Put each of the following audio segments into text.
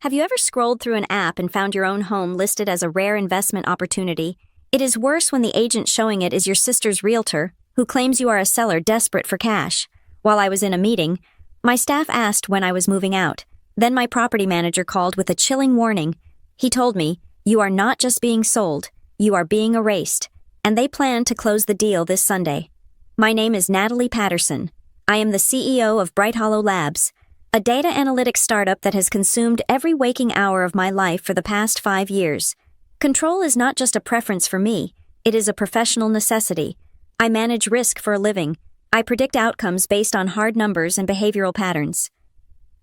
Have you ever scrolled through an app and found your own home listed as a rare investment opportunity? It is worse when the agent showing it is your sister's realtor, who claims you are a seller desperate for cash. While I was in a meeting, my staff asked when I was moving out. Then my property manager called with a chilling warning. He told me, "You are not just being sold, you are being erased," and they plan to close the deal this Sunday. My name is Natalie Patterson. I am the CEO of Bright Hollow Labs, a data analytics startup that has consumed every waking hour of my life for the past 5 years. Control is not just a preference for me, it is a professional necessity. I manage risk for a living. I predict outcomes based on hard numbers and behavioral patterns.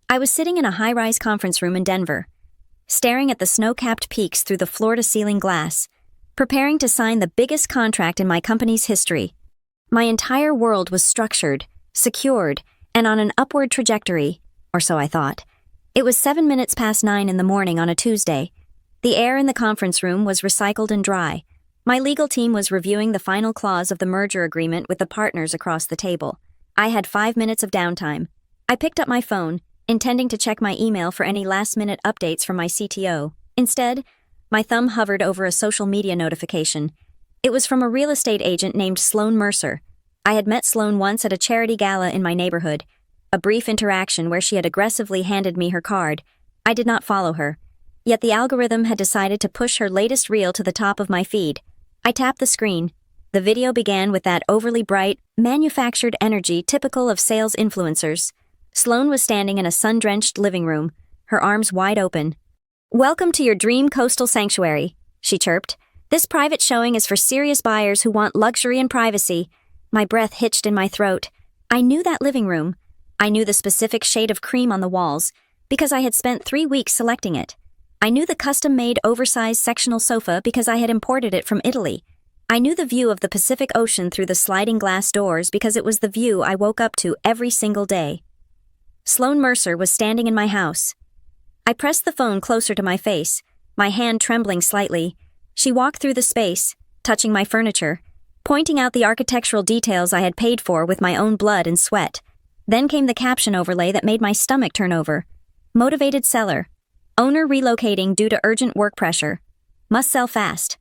I was sitting in a high-rise conference room in Denver, staring at the snow-capped peaks through the floor-to-ceiling glass, preparing to sign the biggest contract in my company's history. My entire world was structured, secured, and on an upward trajectory, or so I thought. It was 7 minutes past 9 in the morning on a Tuesday. The air in the conference room was recycled and dry. My legal team was reviewing the final clause of the merger agreement with the partners across the table. I had 5 minutes of downtime. I picked up my phone, intending to check my email for any last-minute updates from my CTO. Instead, my thumb hovered over a social media notification. It was from a real estate agent named Sloan Mercer. I had met Sloan once at a charity gala in my neighborhood, a brief interaction where she had aggressively handed me her card. I did not follow her. Yet the algorithm had decided to push her latest reel to the top of my feed. I tapped the screen. The video began with that overly bright, manufactured energy typical of sales influencers. Sloan was standing in a sun-drenched living room, her arms wide open. "Welcome to your dream coastal sanctuary," she chirped. "This private showing is for serious buyers who want luxury and privacy." My breath hitched in my throat. I knew that living room. I knew the specific shade of cream on the walls, because I had spent 3 weeks selecting it. I knew the custom-made oversized sectional sofa because I had imported it from Italy. I knew the view of the Pacific Ocean through the sliding glass doors because it was the view I woke up to every single day. Sloan Mercer was standing in my house. I pressed the phone closer to my face, my hand trembling slightly. She walked through the space, touching my furniture, pointing out the architectural details I had paid for with my own blood and sweat. Then came the caption overlay that made my stomach turn over. Motivated seller. Owner relocating due to urgent work pressure. Must sell fast.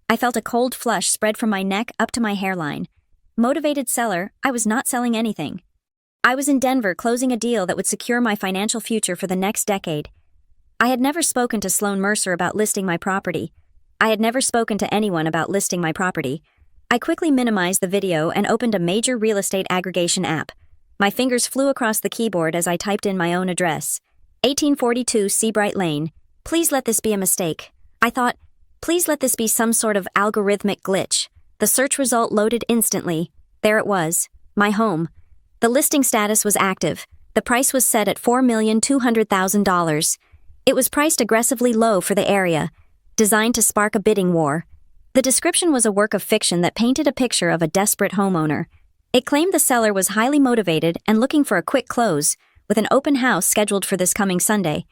I felt a cold flush spread from my neck up to my hairline. Motivated seller, I was not selling anything. I was in Denver closing a deal that would secure my financial future for the next decade. I had never spoken to Sloan Mercer about listing my property. I had never spoken to anyone about listing my property. I quickly minimized the video and opened a major real estate aggregation app. My fingers flew across the keyboard as I typed in my own address. 1842 Seabright Lane. Please let this be a mistake. I thought, please let this be some sort of algorithmic glitch. The search result loaded instantly. There it was. My home. The listing status was active. The price was set at $4,200,000. It was priced aggressively low for the area, designed to spark a bidding war. The description was a work of fiction that painted a picture of a desperate homeowner. It claimed the seller was highly motivated and looking for a quick close, with an open house scheduled for this coming Sunday.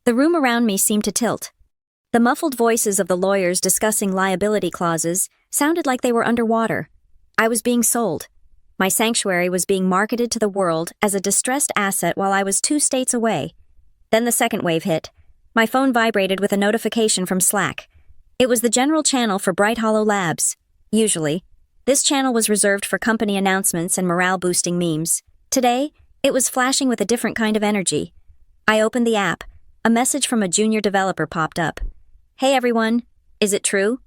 The room around me seemed to tilt. The muffled voices of the lawyers discussing liability clauses sounded like they were underwater. I was being sold. My sanctuary was being marketed to the world as a distressed asset while I was 2 states away. Then the second wave hit. My phone vibrated with a notification from Slack. It was the general channel for Bright Hollow Labs. Usually, this channel was reserved for company announcements and morale-boosting memes. Today, it was flashing with a different kind of energy. I opened the app. A message from a junior developer popped up. "Hey everyone, is it true?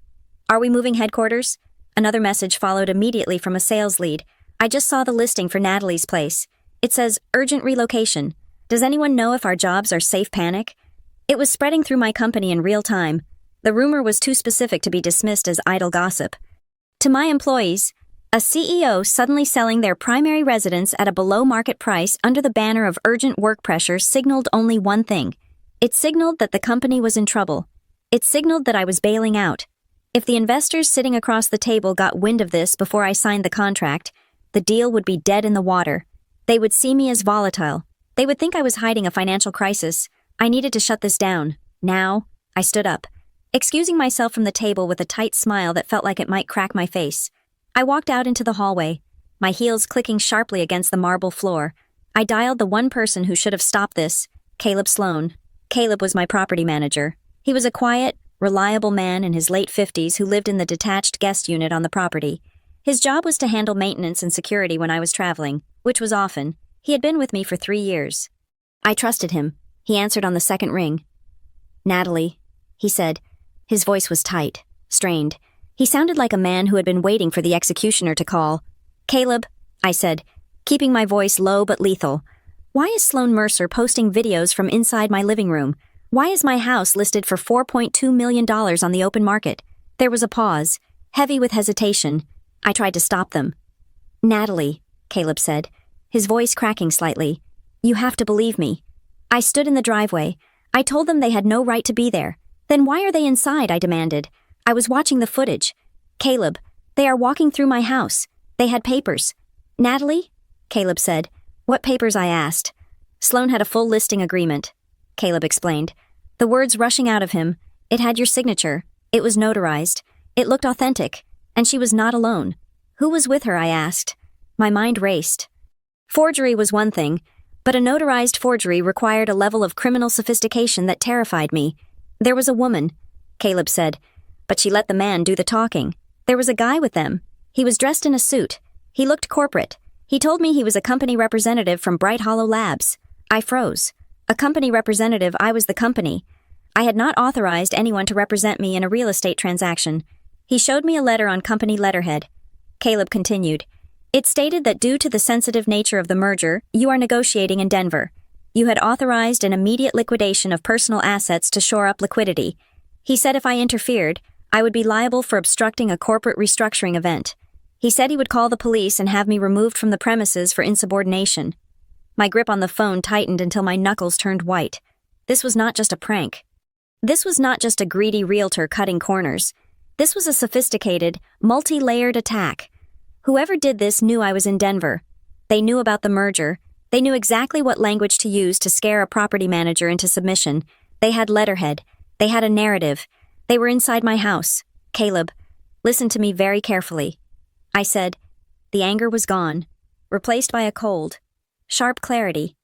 Are we moving headquarters?" Another message followed immediately from a sales lead. "I just saw the listing for Natalie's place. It says, urgent relocation. Does anyone know if our jobs are safe panic?" It was spreading through my company in real time. The rumor was too specific to be dismissed as idle gossip. To my employees, a CEO suddenly selling their primary residence at a below-market price under the banner of urgent work pressure signaled only one thing. It signaled that the company was in trouble. It signaled that I was bailing out. If the investors sitting across the table got wind of this before I signed the contract, the deal would be dead in the water. They would see me as volatile. They would think I was hiding a financial crisis. I needed to shut this down. Now, I stood up, excusing myself from the table with a tight smile that felt like it might crack my face. I walked out into the hallway, my heels clicking sharply against the marble floor. I dialed the one person who should have stopped this, Caleb Sloan. Caleb was my property manager. He was a quiet, reliable man in his late 50s who lived in the detached guest unit on the property. His job was to handle maintenance and security when I was traveling, which was often. He had been with me for 3 years. I trusted him. He answered on the second ring. "Natalie," he said. His voice was tight, strained. He sounded like a man who had been waiting for the executioner to call. "Caleb," I said, keeping my voice low but lethal. "Why is Sloan Mercer posting videos from inside my living room? Why is my house listed for $4.2 million on the open market?" There was a pause, heavy with hesitation. I tried to stop them. "Natalie," Caleb said, his voice cracking slightly, "you have to believe me." I stood in the driveway. I told them they had no right to be there. "Then why are they inside?" I demanded. "I was watching the footage." "Caleb, they are walking through my house. They had papers." "Natalie?" Caleb said. "What papers?" I asked. "Sloan had a full listing agreement," Caleb explained. The words rushing out of him. "It had your signature. It was notarized. It looked authentic. And she was not alone." "Who was with her?" I asked. My mind raced. Forgery was one thing, but a notarized forgery required a level of criminal sophistication that terrified me. "There was a woman," Caleb said, "but she let the man do the talking. There was a guy with them. He was dressed in a suit. He looked corporate. He told me he was a company representative from Bright Hollow Labs." I froze. A company representative, I was the company. I had not authorized anyone to represent me in a real estate transaction. He showed me a letter on company letterhead. Caleb continued. "It stated that due to the sensitive nature of the merger, you are negotiating in Denver. You had authorized an immediate liquidation of personal assets to shore up liquidity. He said if I interfered, I would be liable for obstructing a corporate restructuring event. He said he would call the police and have me removed from the premises for insubordination." My grip on the phone tightened until my knuckles turned white. This was not just a prank. This was not just a greedy realtor cutting corners. This was a sophisticated, multi-layered attack. Whoever did this knew I was in Denver. They knew about the merger. They knew exactly what language to use to scare a property manager into submission. They had letterhead. They had a narrative. They were inside my house. "Caleb, listen to me very carefully," I said. The anger was gone, replaced by a cold, sharp clarity.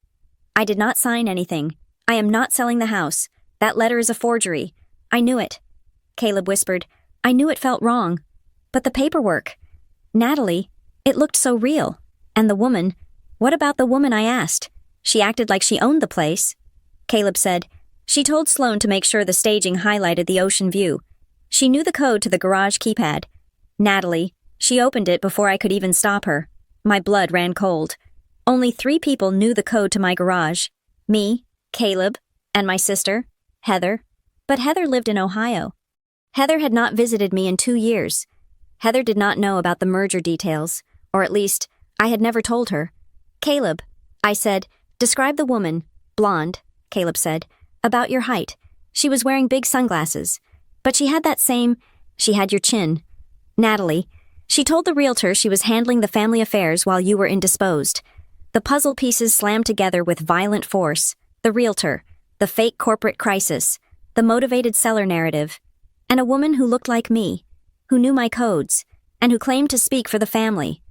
"I did not sign anything. I am not selling the house. That letter is a forgery. I knew it." Caleb whispered. "I knew it felt wrong. But the paperwork. Natalie, it looked so real. And the woman. What about the woman?" I asked. "She acted like she owned the place." Caleb said. "She told Sloan to make sure the staging highlighted the ocean view. She knew the code to the garage keypad. Natalie, she opened it before I could even stop her." My blood ran cold. Only 3 people knew the code to my garage. Me, Caleb, and my sister, Heather. But Heather lived in Ohio. Heather had not visited me in 2 years. Heather did not know about the merger details, or at least, I had never told her. "Caleb," I said, "describe the woman." "Blonde," Caleb said. "About your height. She was wearing big sunglasses. But she had she had your chin." "Natalie, she told the realtor she was handling the family affairs while you were indisposed." The puzzle pieces slammed together with violent force. The realtor, the fake corporate crisis, the motivated seller narrative, and a woman who looked like me, who knew my codes, and who claimed to speak for the family.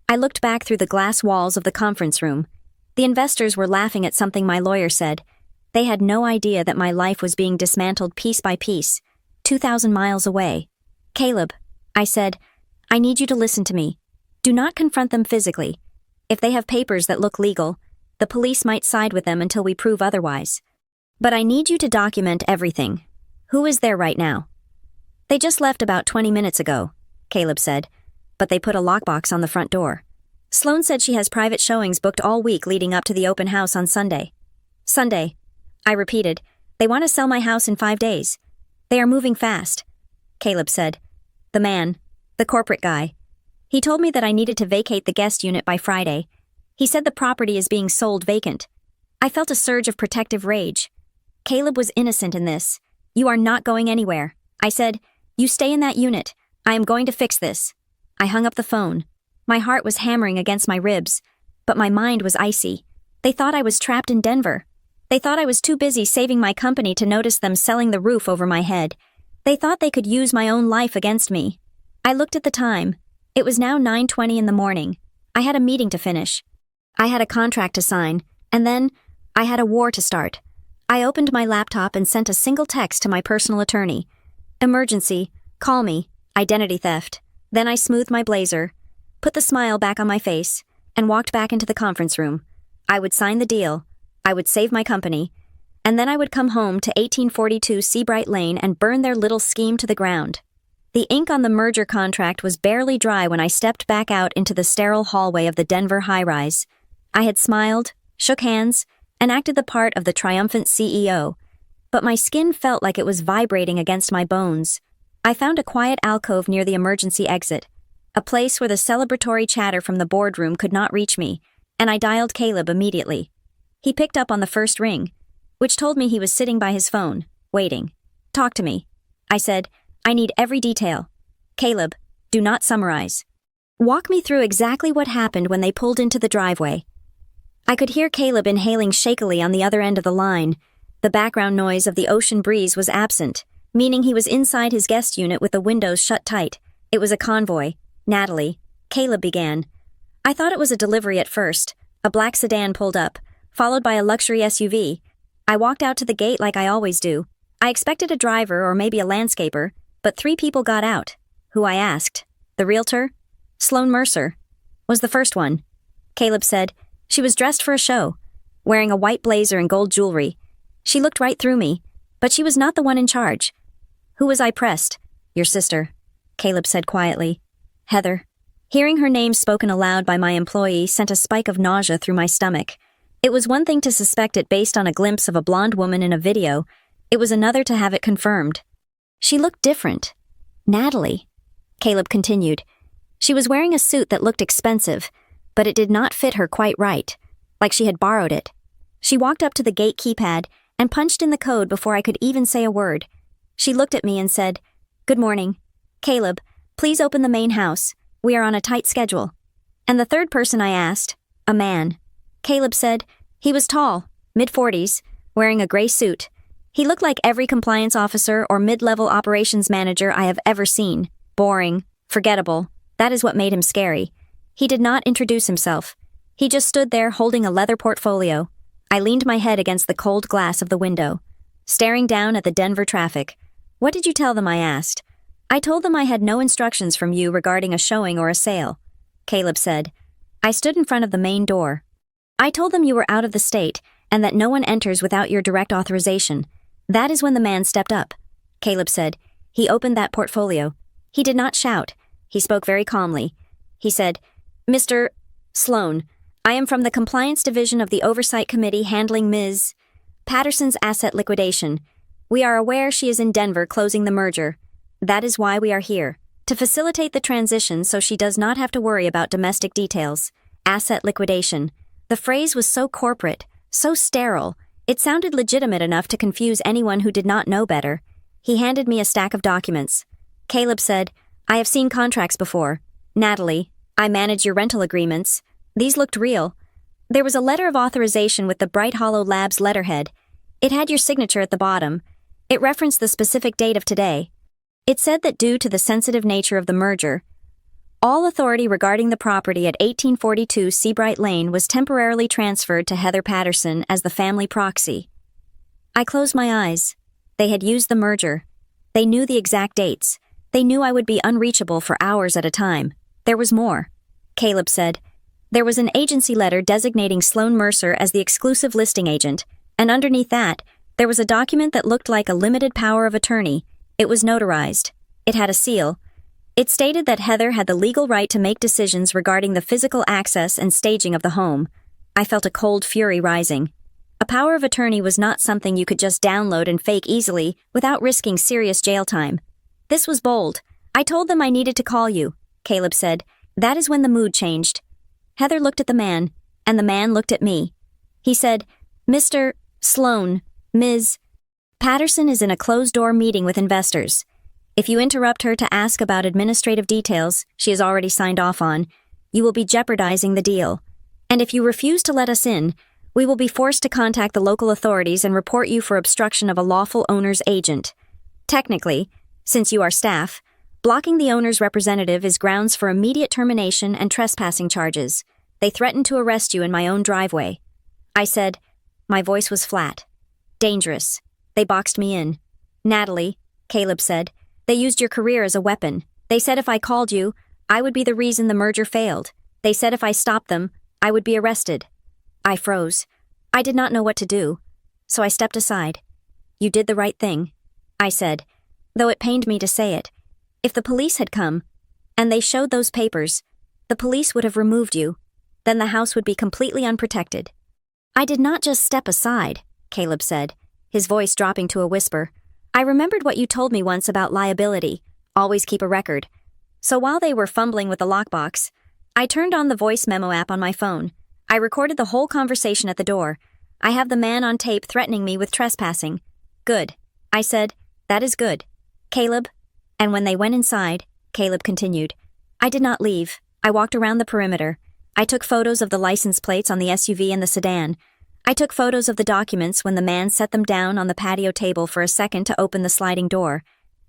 I looked back through the glass walls of the conference room. The investors were laughing at something my lawyer said. They had no idea that my life was being dismantled piece by piece, 2,000 miles away. "Caleb," I said, "I need you to listen to me. Do not confront them physically. If they have papers that look legal, the police might side with them until we prove otherwise. But I need you to document everything. Who is there right now?" "They just left about 20 minutes ago," Caleb said, "but they put a lockbox on the front door. Sloan said she has private showings booked all week leading up to the open house on Sunday." "Sunday," I repeated. "They want to sell my house in 5 days. They are moving fast," Caleb said. "The man, the corporate guy. He told me that I needed to vacate the guest unit by Friday. He said the property is being sold vacant." I felt a surge of protective rage. Caleb was innocent in this. "You are not going anywhere," I said. "You stay in that unit. I am going to fix this." I hung up the phone. My heart was hammering against my ribs, but my mind was icy. They thought I was trapped in Denver. They thought I was too busy saving my company to notice them selling the roof over my head. They thought they could use my own life against me. I looked at the time. It was now 9:20 in the morning. I had a meeting to finish. I had a contract to sign, and then I had a war to start. I opened my laptop and sent a single text to my personal attorney. Emergency, call me, identity theft. Then I smoothed my blazer, put the smile back on my face, and walked back into the conference room. I would sign the deal, I would save my company, and then I would come home to 1842 Seabright Lane and burn their little scheme to the ground. The ink on the merger contract was barely dry when I stepped back out into the sterile hallway of the Denver high-rise. I had smiled, shook hands, and acted the part of the triumphant CEO, but my skin felt like it was vibrating against my bones. I found a quiet alcove near the emergency exit, a place where the celebratory chatter from the boardroom could not reach me, and I dialed Caleb immediately. He picked up on the first ring, which told me he was sitting by his phone, waiting. Talk to me. I said, I need every detail. Caleb, do not summarize. Walk me through exactly what happened when they pulled into the driveway. I could hear Caleb inhaling shakily on the other end of the line. The background noise of the ocean breeze was absent, meaning he was inside his guest unit with the windows shut tight. It was a convoy. Natalie. Caleb began. I thought it was a delivery at first. A black sedan pulled up, followed by a luxury SUV. I walked out to the gate like I always do. I expected a driver or maybe a landscaper, but 3 people got out. Who I asked. The realtor? Sloan Mercer. Was the first one. Caleb said, she was dressed for a show, wearing a white blazer and gold jewelry. She looked right through me, but she was not the one in charge. Who was I pressed? Your sister, Caleb said quietly. Heather. Hearing her name spoken aloud by my employee sent a spike of nausea through my stomach. It was one thing to suspect it based on a glimpse of a blonde woman in a video. It was another to have it confirmed. She looked different. Natalie. Caleb continued. She was wearing a suit that looked expensive, but it did not fit her quite right, like she had borrowed it. She walked up to the gate keypad and punched in the code before I could even say a word. She looked at me and said, Good morning. Caleb, please open the main house. We are on a tight schedule. And the third person I asked, a man. Caleb said, he was tall, mid-40s, wearing a gray suit. He looked like every compliance officer or mid-level operations manager I have ever seen. Boring, forgettable. That is what made him scary. He did not introduce himself. He just stood there holding a leather portfolio. I leaned my head against the cold glass of the window, staring down at the Denver traffic. What did you tell them? I asked. I told them I had no instructions from you regarding a showing or a sale. Caleb said. I stood in front of the main door. I told them you were out of the state and that no one enters without your direct authorization. That is when the man stepped up. Caleb said. He opened that portfolio. He did not shout. He spoke very calmly. He said, Mr. Sloan, I am from the Compliance Division of the Oversight Committee handling Ms. Patterson's asset liquidation. We are aware she is in Denver closing the merger. That is why we are here, to facilitate the transition so she does not have to worry about domestic details. Asset liquidation. The phrase was so corporate, so sterile, it sounded legitimate enough to confuse anyone who did not know better. He handed me a stack of documents. Caleb said, I have seen contracts before. Natalie, I manage your rental agreements. These looked real. There was a letter of authorization with the Bright Hollow Labs letterhead. It had your signature at the bottom. It referenced the specific date of today. It said that due to the sensitive nature of the merger, all authority regarding the property at 1842 Seabright Lane was temporarily transferred to Heather Patterson as the family proxy. I closed my eyes. They had used the merger. They knew the exact dates. They knew I would be unreachable for hours at a time. There was more. Caleb said, there was an agency letter designating Sloan Mercer as the exclusive listing agent, and underneath that, there was a document that looked like a limited power of attorney. It was notarized. It had a seal. It stated that Heather had the legal right to make decisions regarding the physical access and staging of the home. I felt a cold fury rising. A power of attorney was not something you could just download and fake easily without risking serious jail time. This was bold. I told them I needed to call you, Caleb said. That is when the mood changed. Heather looked at the man, and the man looked at me. He said, Mr. Sloan, Ms. Patterson is in a closed-door meeting with investors. If you interrupt her to ask about administrative details she has already signed off on, you will be jeopardizing the deal. And if you refuse to let us in, we will be forced to contact the local authorities and report you for obstruction of a lawful owner's agent. Technically, since you are staff, blocking the owner's representative is grounds for immediate termination and trespassing charges. They threatened to arrest you in my own driveway. I said, my voice was flat. Dangerous. They boxed me in. Natalie, Caleb said, they used your career as a weapon. They said if I called you, I would be the reason the merger failed. They said if I stopped them, I would be arrested. I froze. I did not know what to do, so I stepped aside. You did the right thing, I said, though it pained me to say it. If the police had come, and they showed those papers, the police would have removed you. Then the house would be completely unprotected. I did not just step aside, Caleb said, his voice dropping to a whisper. I remembered what you told me once about liability. Always keep a record. So while they were fumbling with the lockbox, I turned on the voice memo app on my phone. I recorded the whole conversation at the door. I have the man on tape threatening me with trespassing. Good. I said, that is good. Caleb. And when they went inside, Caleb continued, I did not leave. I walked around the perimeter. I took photos of the license plates on the SUV and the sedan. I took photos of the documents when the man set them down on the patio table for a second to open the sliding door.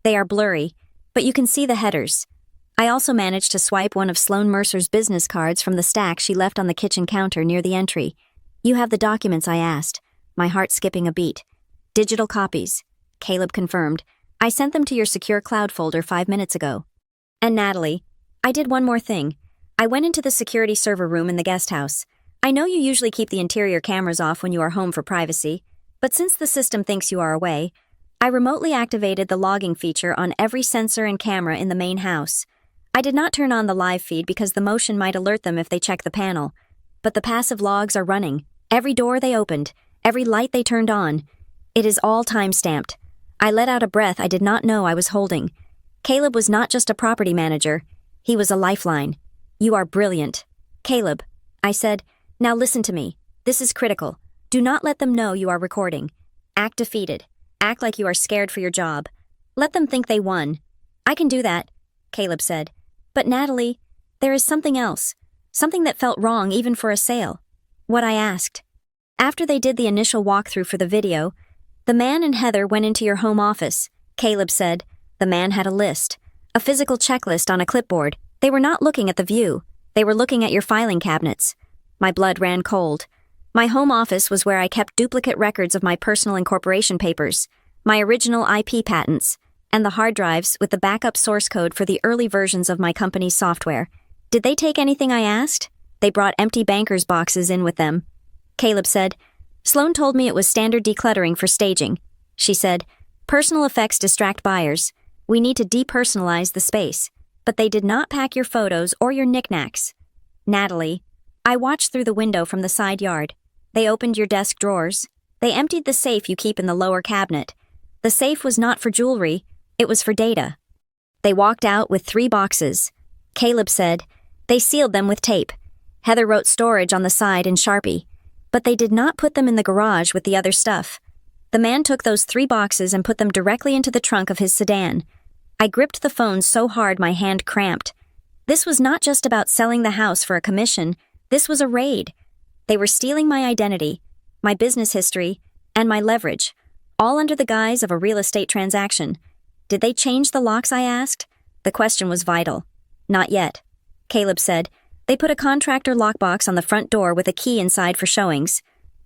They are blurry, but you can see the headers. I also managed to swipe one of Sloan Mercer's business cards from the stack she left on the kitchen counter near the entry. You have the documents, I asked, my heart skipping a beat. Digital copies, Caleb confirmed. I sent them to your secure cloud folder 5 minutes ago. And Natalie, I did one more thing. I went into the security server room in the guest house. I know you usually keep the interior cameras off when you are home for privacy, but since the system thinks you are away, I remotely activated the logging feature on every sensor and camera in the main house. I did not turn on the live feed because the motion might alert them if they check the panel, but the passive logs are running. Every door they opened, every light they turned on. It is all time-stamped. I let out a breath I did not know I was holding. Caleb was not just a property manager. He was a lifeline. You are brilliant. Caleb, I said, now listen to me. This is critical. Do not let them know you are recording. Act defeated. Act like you are scared for your job. Let them think they won. I can do that, Caleb said. But Natalie, there is something else. Something that felt wrong even for a sale. What I asked. After they did the initial walkthrough for the video, the man and Heather went into your home office. Caleb said. The man had a list. A physical checklist on a clipboard. They were not looking at the view. They were looking at your filing cabinets. My blood ran cold. My home office was where I kept duplicate records of my personal incorporation papers, my original IP patents, and the hard drives with the backup source code for the early versions of my company's software. Did they take anything I asked? They brought empty banker's boxes in with them. Caleb said, Sloan told me it was standard decluttering for staging. She said, personal effects distract buyers. We need to depersonalize the space. But they did not pack your photos or your knickknacks. Natalie, I watched through the window from the side yard. They opened your desk drawers. They emptied the safe you keep in the lower cabinet. The safe was not for jewelry, it was for data. They walked out with 3 boxes. Caleb said, they sealed them with tape. Heather wrote storage on the side in Sharpie. But they did not put them in the garage with the other stuff. The man took those 3 boxes and put them directly into the trunk of his sedan. I gripped the phone so hard my hand cramped. This was not just about selling the house for a commission. This was a raid. They were stealing my identity, my business history, and my leverage, all under the guise of a real estate transaction. Did they change the locks, I asked? The question was vital. Not yet. Caleb said, they put a contractor lockbox on the front door with a key inside for showings.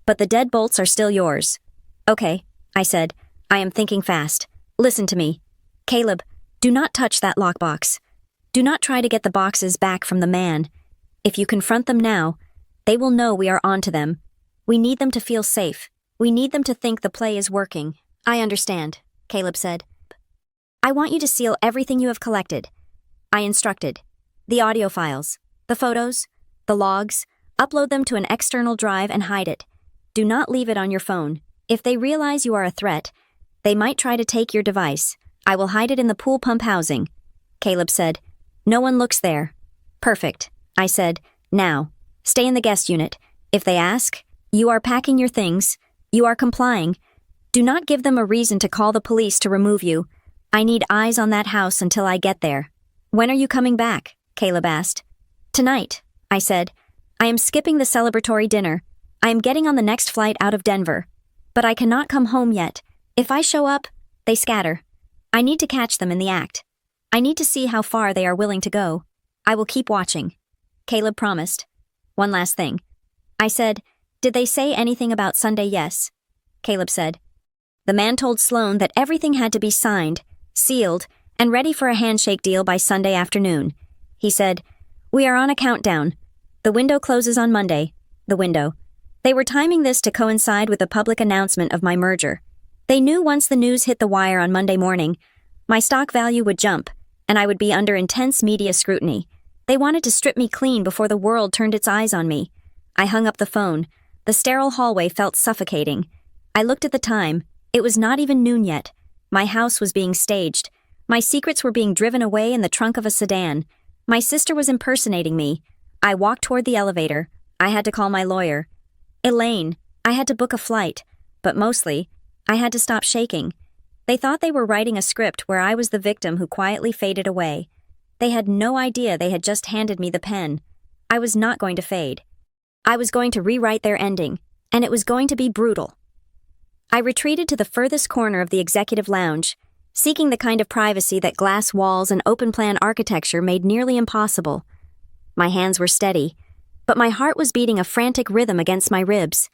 But the deadbolts are still yours. Okay, I said. I am thinking fast. Listen to me. Caleb, do not touch that lockbox. Do not try to get the boxes back from the man. If you confront them now, they will know we are onto them. We need them to feel safe. We need them to think the play is working. I understand, Caleb said. I want you to seal everything you have collected. I instructed. The audio files, the photos, the logs, upload them to an external drive and hide it. Do not leave it on your phone. If they realize you are a threat, they might try to take your device. I will hide it in the pool pump housing. Caleb said, no one looks there. Perfect. I said, now, stay in the guest unit. If they ask, you are packing your things. You are complying. Do not give them a reason to call the police to remove you. I need eyes on that house until I get there. When are you coming back? Caleb asked. Tonight, I said. I am skipping the celebratory dinner. I am getting on the next flight out of Denver. But I cannot come home yet. If I show up, they scatter. I need to catch them in the act. I need to see how far they are willing to go. I will keep watching. Caleb promised. One last thing. I said, did they say anything about Sunday yes? Caleb said, The man told Sloan that everything had to be signed, sealed, and ready for a handshake deal by Sunday afternoon. He said, "We are on a countdown. The window closes on Monday." The window. They were timing this to coincide with the public announcement of my merger. They knew once the news hit the wire on Monday morning, my stock value would jump, and I would be under intense media scrutiny. They wanted to strip me clean before the world turned its eyes on me. I hung up the phone. The sterile hallway felt suffocating. I looked at the time. It was not even noon yet. My house was being staged. My secrets were being driven away in the trunk of a sedan. My sister was impersonating me. I walked toward the elevator. I had to call my lawyer. Elaine, I had to book a flight. But mostly, I had to stop shaking. They thought they were writing a script where I was the victim who quietly faded away. They had no idea they had just handed me the pen. I was not going to fade. I was going to rewrite their ending, and it was going to be brutal. I retreated to the furthest corner of the executive lounge, seeking the kind of privacy that glass walls and open-plan architecture made nearly impossible. My hands were steady, but my heart was beating a frantic rhythm against my ribs.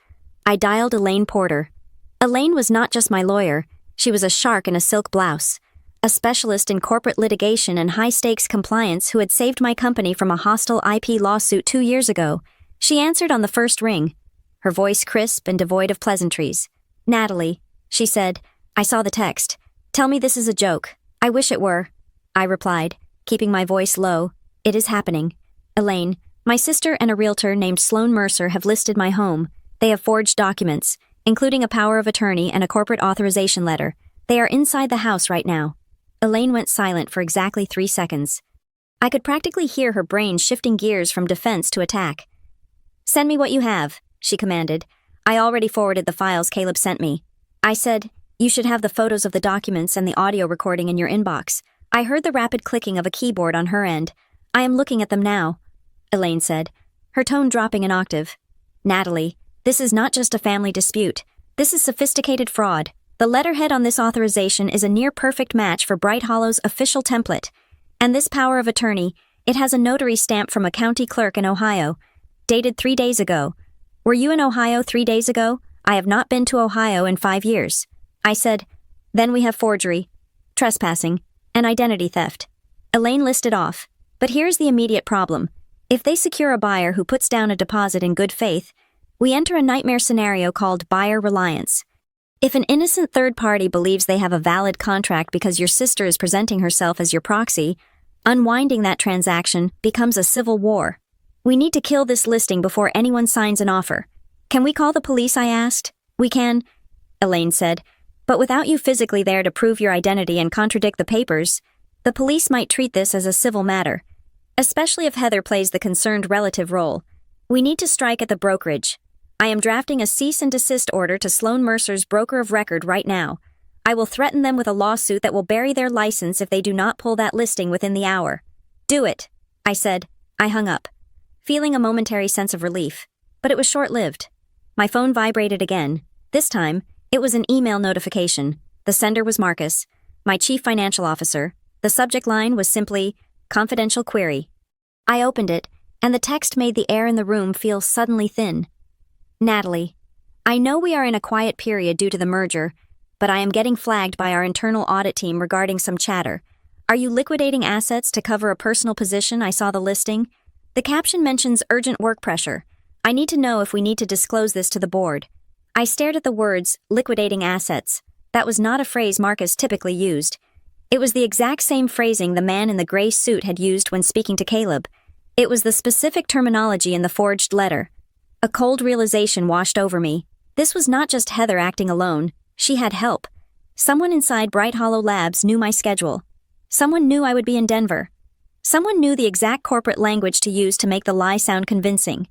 I dialed Elaine Porter. Elaine was not just my lawyer, she was a shark in a silk blouse, a specialist in corporate litigation and high-stakes compliance who had saved my company from a hostile IP lawsuit 2 years ago. She answered on the first ring, her voice crisp and devoid of pleasantries. "Natalie," she said, "I saw the text. Tell me this is a joke. I wish it were." I replied, keeping my voice low, "It is happening. Elaine, my sister and a realtor named Sloan Mercer have listed my home. They have forged documents, including a power of attorney and a corporate authorization letter. They are inside the house right now." Elaine went silent for exactly 3 seconds. I could practically hear her brain shifting gears from defense to attack. "Send me what you have," she commanded. I already forwarded the files Caleb sent me. I said, "You should have the photos of the documents and the audio recording in your inbox." I heard the rapid clicking of a keyboard on her end. "I am looking at them now," Elaine said, her tone dropping an octave. "Natalie, this is not just a family dispute. This is sophisticated fraud. The letterhead on this authorization is a near-perfect match for Bright Hollow's official template. And this power of attorney, it has a notary stamp from a county clerk in Ohio, dated 3 days ago. Were you in Ohio 3 days ago? I have not been to Ohio in 5 years. I said, "Then we have forgery, trespassing, and identity theft." Elaine listed off. But here's the immediate problem. If they secure a buyer who puts down a deposit in good faith, we enter a nightmare scenario called buyer reliance. If an innocent third party believes they have a valid contract because your sister is presenting herself as your proxy, unwinding that transaction becomes a civil war. We need to kill this listing before anyone signs an offer. "Can we call the police?" I asked. "We can," Elaine said, "but without you physically there to prove your identity and contradict the papers, the police might treat this as a civil matter, especially if Heather plays the concerned relative role. We need to strike at the brokerage. I am drafting a cease and desist order to Sloan Mercer's broker of record right now. I will threaten them with a lawsuit that will bury their license if they do not pull that listing within the hour." "Do it," I said. I hung up, feeling a momentary sense of relief, but it was short-lived. My phone vibrated again. This time, it was an email notification. The sender was Marcus, my chief financial officer. The subject line was simply, "Confidential query." I opened it, and the text made the air in the room feel suddenly thin. "Natalie, I know we are in a quiet period due to the merger, but I am getting flagged by our internal audit team regarding some chatter. Are you liquidating assets to cover a personal position? I saw the listing. The caption mentions urgent work pressure. I need to know if we need to disclose this to the board." I stared at the words, liquidating assets. That was not a phrase Marcus typically used. It was the exact same phrasing the man in the gray suit had used when speaking to Caleb. It was the specific terminology in the forged letter. A cold realization washed over me. This was not just Heather acting alone. She had help. Someone inside Bright Hollow Labs knew my schedule. Someone knew I would be in Denver. Someone knew the exact corporate language to use to make the lie sound convincing.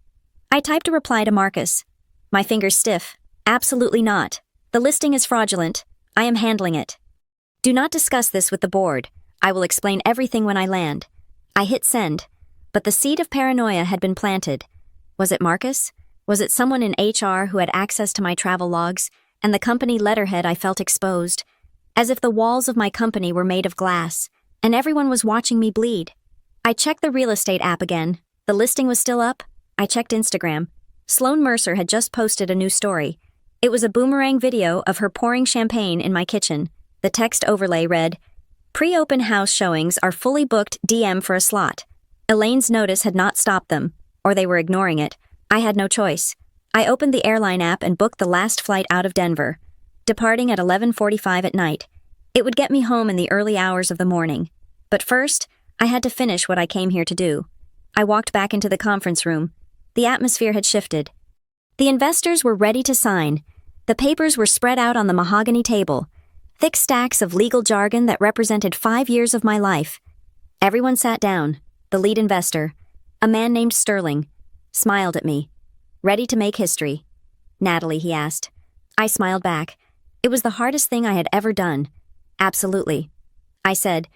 I typed a reply to Marcus. My fingers stiff. "Absolutely not. The listing is fraudulent. I am handling it. Do not discuss this with the board. I will explain everything when I land." I hit send, but the seed of paranoia had been planted. Was it Marcus? Was it someone in HR who had access to my travel logs and the company letterhead I felt exposed? As if the walls of my company were made of glass, and everyone was watching me bleed. I checked the real estate app again. The listing was still up. I checked Instagram. Sloan Mercer had just posted a new story. It was a boomerang video of her pouring champagne in my kitchen. The text overlay read, "Pre-open house showings are fully booked, DM for a slot." Elaine's notice had not stopped them, or they were ignoring it. I had no choice. I opened the airline app and booked the last flight out of Denver, departing at 11:45 at night. It would get me home in the early hours of the morning. But first, I had to finish what I came here to do. I walked back into the conference room. The atmosphere had shifted. The investors were ready to sign. The papers were spread out on the mahogany table, thick stacks of legal jargon that represented 5 years of my life. Everyone sat down. The lead investor, a man named Sterling, smiled at me. "Ready to make history?" "Natalie," he asked. I smiled back. It was the hardest thing I had ever done. "Absolutely," I said.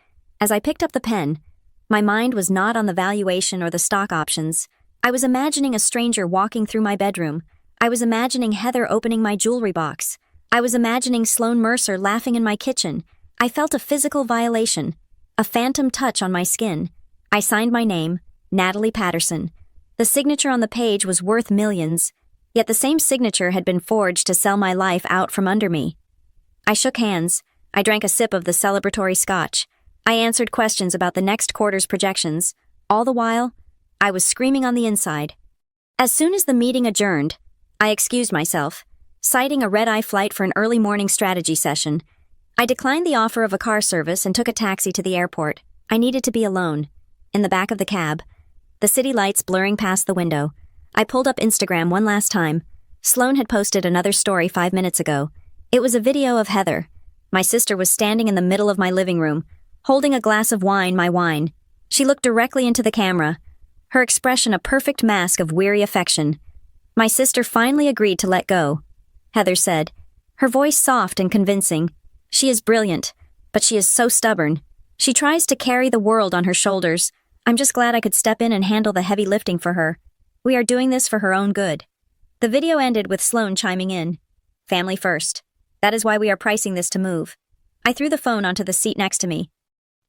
As I picked up the pen, my mind was not on the valuation or the stock options. I was imagining a stranger walking through my bedroom. I was imagining Heather opening my jewelry box. I was imagining Sloan Mercer laughing in my kitchen. I felt a physical violation, a phantom touch on my skin. I signed my name, Natalie Patterson. The signature on the page was worth millions, yet the same signature had been forged to sell my life out from under me. I shook hands. I drank a sip of the celebratory scotch. I answered questions about the next quarter's projections. All the while, I was screaming on the inside. As soon as the meeting adjourned, I excused myself, citing a red-eye flight for an early morning strategy session. I declined the offer of a car service and took a taxi to the airport. I needed to be alone. In the back of the cab, the city lights blurring past the window, I pulled up Instagram one last time. Sloan had posted another story 5 minutes ago. It was a video of Heather. My sister was standing in the middle of my living room, holding a glass of wine, my wine. She looked directly into the camera, her expression a perfect mask of weary affection. My sister finally agreed to let go, Heather said, her voice soft and convincing. "She is brilliant, but she is so stubborn. She tries to carry the world on her shoulders. I'm just glad I could step in and handle the heavy lifting for her. We are doing this for her own good." The video ended with Sloan chiming in. "Family first. That is why we are pricing this to move." I threw the phone onto the seat next to me.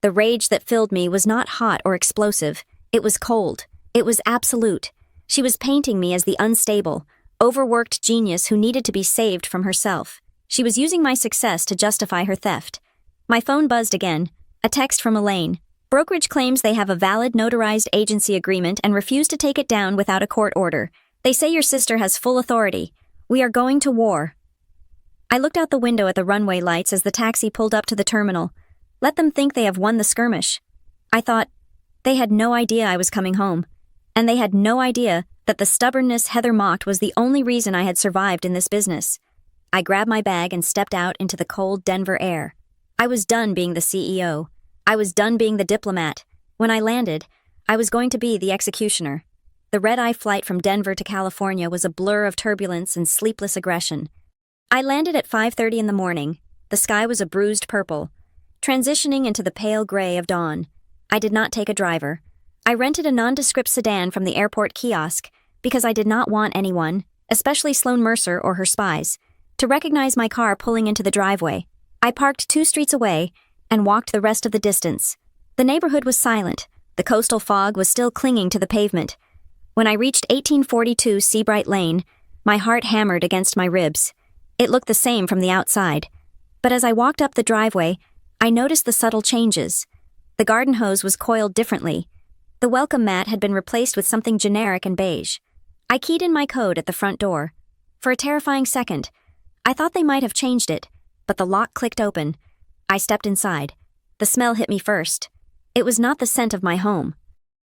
The rage that filled me was not hot or explosive. It was cold. It was absolute. She was painting me as the unstable, overworked genius who needed to be saved from herself. She was using my success to justify her theft. My phone buzzed again. A text from Elaine. "Brokerage claims they have a valid notarized agency agreement and refuse to take it down without a court order. They say your sister has full authority. We are going to war." I looked out the window at the runway lights as the taxi pulled up to the terminal. Let them think they have won the skirmish. I thought, they had no idea I was coming home. And they had no idea that the stubbornness Heather mocked was the only reason I had survived in this business. I grabbed my bag and stepped out into the cold Denver air. I was done being the CEO. I was done being the diplomat. When I landed, I was going to be the executioner. The red-eye flight from Denver to California was a blur of turbulence and sleepless aggression. I landed at 5:30 in the morning. The sky was a bruised purple, transitioning into the pale gray of dawn. I did not take a driver. I rented a nondescript sedan from the airport kiosk because I did not want anyone, especially Sloan Mercer or her spies, to recognize my car pulling into the driveway. I parked 2 streets away and walked the rest of the distance. The neighborhood was silent. The coastal fog was still clinging to the pavement. When I reached 1842 Seabright Lane, my heart hammered against my ribs. It looked the same from the outside. But as I walked up the driveway, I noticed the subtle changes. The garden hose was coiled differently. The welcome mat had been replaced with something generic and beige. I keyed in my code at the front door. For a terrifying second, I thought they might have changed it, but the lock clicked open. I stepped inside. The smell hit me first. It was not the scent of my home.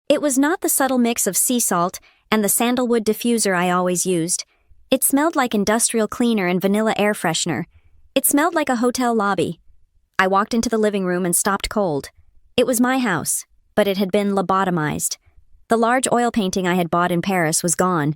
It was not the subtle mix of sea salt and the sandalwood diffuser I always used. It smelled like industrial cleaner and vanilla air freshener. It smelled like a hotel lobby. I walked into the living room and stopped cold. It was my house, but it had been lobotomized. The large oil painting I had bought in Paris was gone,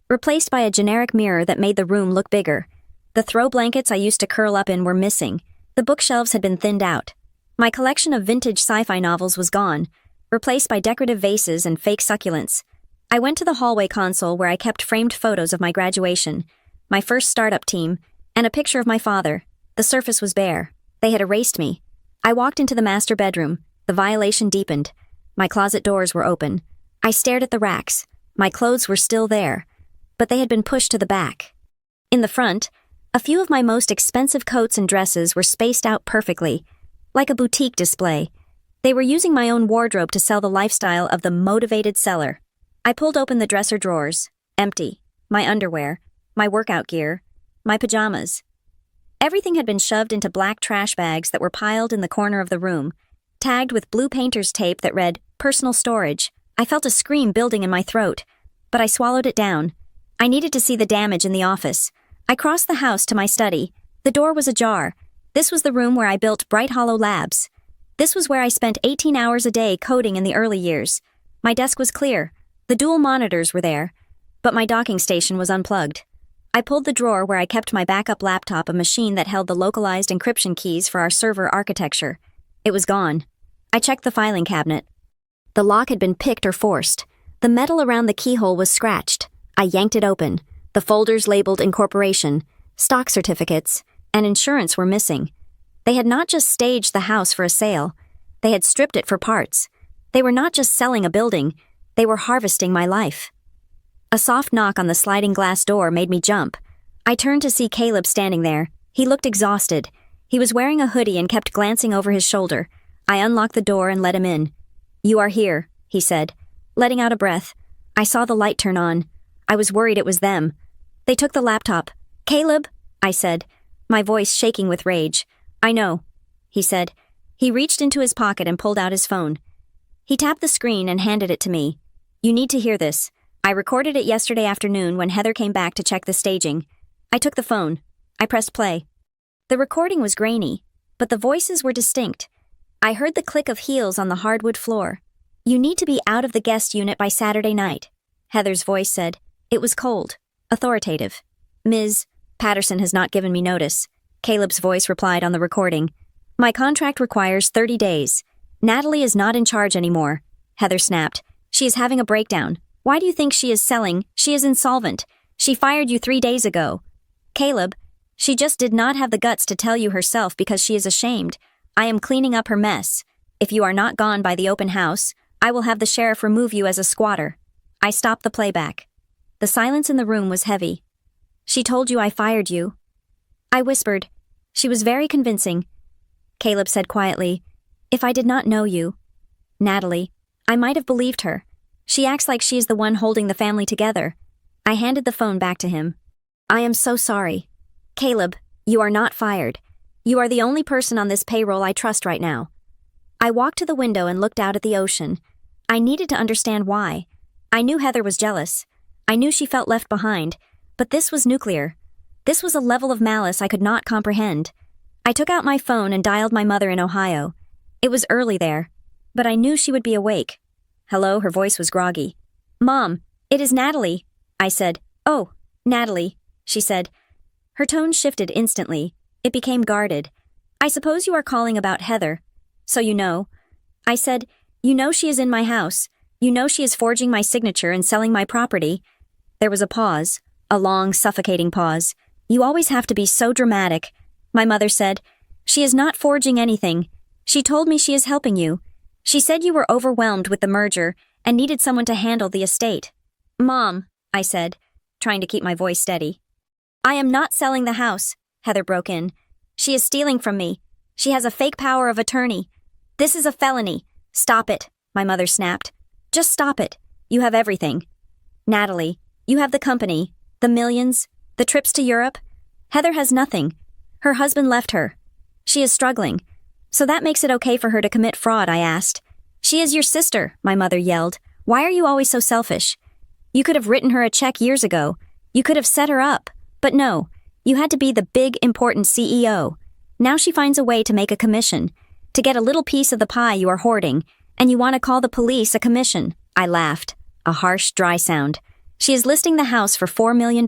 replaced by a generic mirror that made the room look bigger. The throw blankets I used to curl up in were missing. The bookshelves had been thinned out. My collection of vintage sci-fi novels was gone, replaced by decorative vases and fake succulents. I went to the hallway console where I kept framed photos of my graduation, my first startup team, and a picture of my father. The surface was bare. They had erased me. I walked into the master bedroom. The violation deepened. My closet doors were open. I stared at the racks. My clothes were still there, but they had been pushed to the back. In the front, A few of my most expensive coats and dresses were spaced out perfectly, like a boutique display. They were using my own wardrobe to sell the lifestyle of the motivated seller. I pulled open the dresser drawers, empty, my underwear, my workout gear, my pajamas. Everything had been shoved into black trash bags that were piled in the corner of the room, tagged with blue painter's tape that read, "Personal storage." I felt a scream building in my throat, but I swallowed it down. I needed to see the damage in the office. I crossed the house to my study. The door was ajar. This was the room where I built Bright Hollow Labs. This was where I spent 18 hours a day coding in the early years. My desk was clear. The dual monitors were there, but my docking station was unplugged. I pulled the drawer where I kept my backup laptop, a machine that held the localized encryption keys for our server architecture. It was gone. I checked the filing cabinet. The lock had been picked or forced. The metal around the keyhole was scratched. I yanked it open. The folders labeled incorporation, stock certificates, and insurance were missing. They had not just staged the house for a sale. They had stripped it for parts. They were not just selling a building. They were harvesting my life. A soft knock on the sliding glass door made me jump. I turned to see Caleb standing there. He looked exhausted. He was wearing a hoodie and kept glancing over his shoulder. I unlocked the door and let him in. "You are here," he said, letting out a breath. I saw the light turn on. I was worried it was them. They took the laptop. "Caleb," I said, my voice shaking with rage. "I know," he said. He reached into his pocket and pulled out his phone. He tapped the screen and handed it to me. "You need to hear this. I recorded it yesterday afternoon when Heather came back to check the staging." I took the phone. I pressed play. The recording was grainy, but the voices were distinct. I heard the click of heels on the hardwood floor. "You need to be out of the guest unit by Saturday night," Heather's voice said. It was cold, authoritative. "Ms. Patterson has not given me notice," Caleb's voice replied on the recording. "My contract requires 30 days. Natalie is not in charge anymore," Heather snapped. "She is having a breakdown. Why do you think she is selling? She is insolvent. She fired you 3 days ago." "Caleb, she just did not have the guts to tell you herself because she is ashamed. I am cleaning up her mess. If you are not gone by the open house, I will have the sheriff remove you as a squatter." I stopped the playback. The silence in the room was heavy. "She told you I fired you." I whispered. "She was very convincing." Caleb said quietly, "If I did not know you, Natalie, I might have believed her. She acts like she is the one holding the family together." I handed the phone back to him. "I am so sorry. Caleb, you are not fired. You are the only person on this payroll I trust right now." I walked to the window and looked out at the ocean. I needed to understand why. I knew Heather was jealous. I knew she felt left behind, but this was nuclear. This was a level of malice I could not comprehend. I took out my phone and dialed my mother in Ohio. It was early there, but I knew she would be awake. "Hello," her voice was groggy. "Mom, it is Natalie," I said. "Oh, Natalie," she said. Her tone shifted instantly. It became guarded. "I suppose you are calling about Heather. So you know." I said, "You know she is in my house. You know she is forging my signature and selling my property." There was a pause, a long, suffocating pause. "You always have to be so dramatic," my mother said. "She is not forging anything. She told me she is helping you. She said you were overwhelmed with the merger and needed someone to handle the estate." "Mom," I said, trying to keep my voice steady. "I am not selling the house," Heather broke in. "She is stealing from me. She has a fake power of attorney. This is a felony. Stop it," my mother snapped. "Just stop it. You have everything. Natalie, you have the company, the millions, the trips to Europe. Heather has nothing. Her husband left her. She is struggling. So that makes it okay for her to commit fraud," I asked. "She is your sister," my mother yelled. "Why are you always so selfish? You could have written her a check years ago. You could have set her up. But no, you had to be the big, important CEO. Now she finds a way to make a commission, to get a little piece of the pie you are hoarding, and you want to call the police a commission." I laughed, a harsh, dry sound. "She is listing the house for $4 million.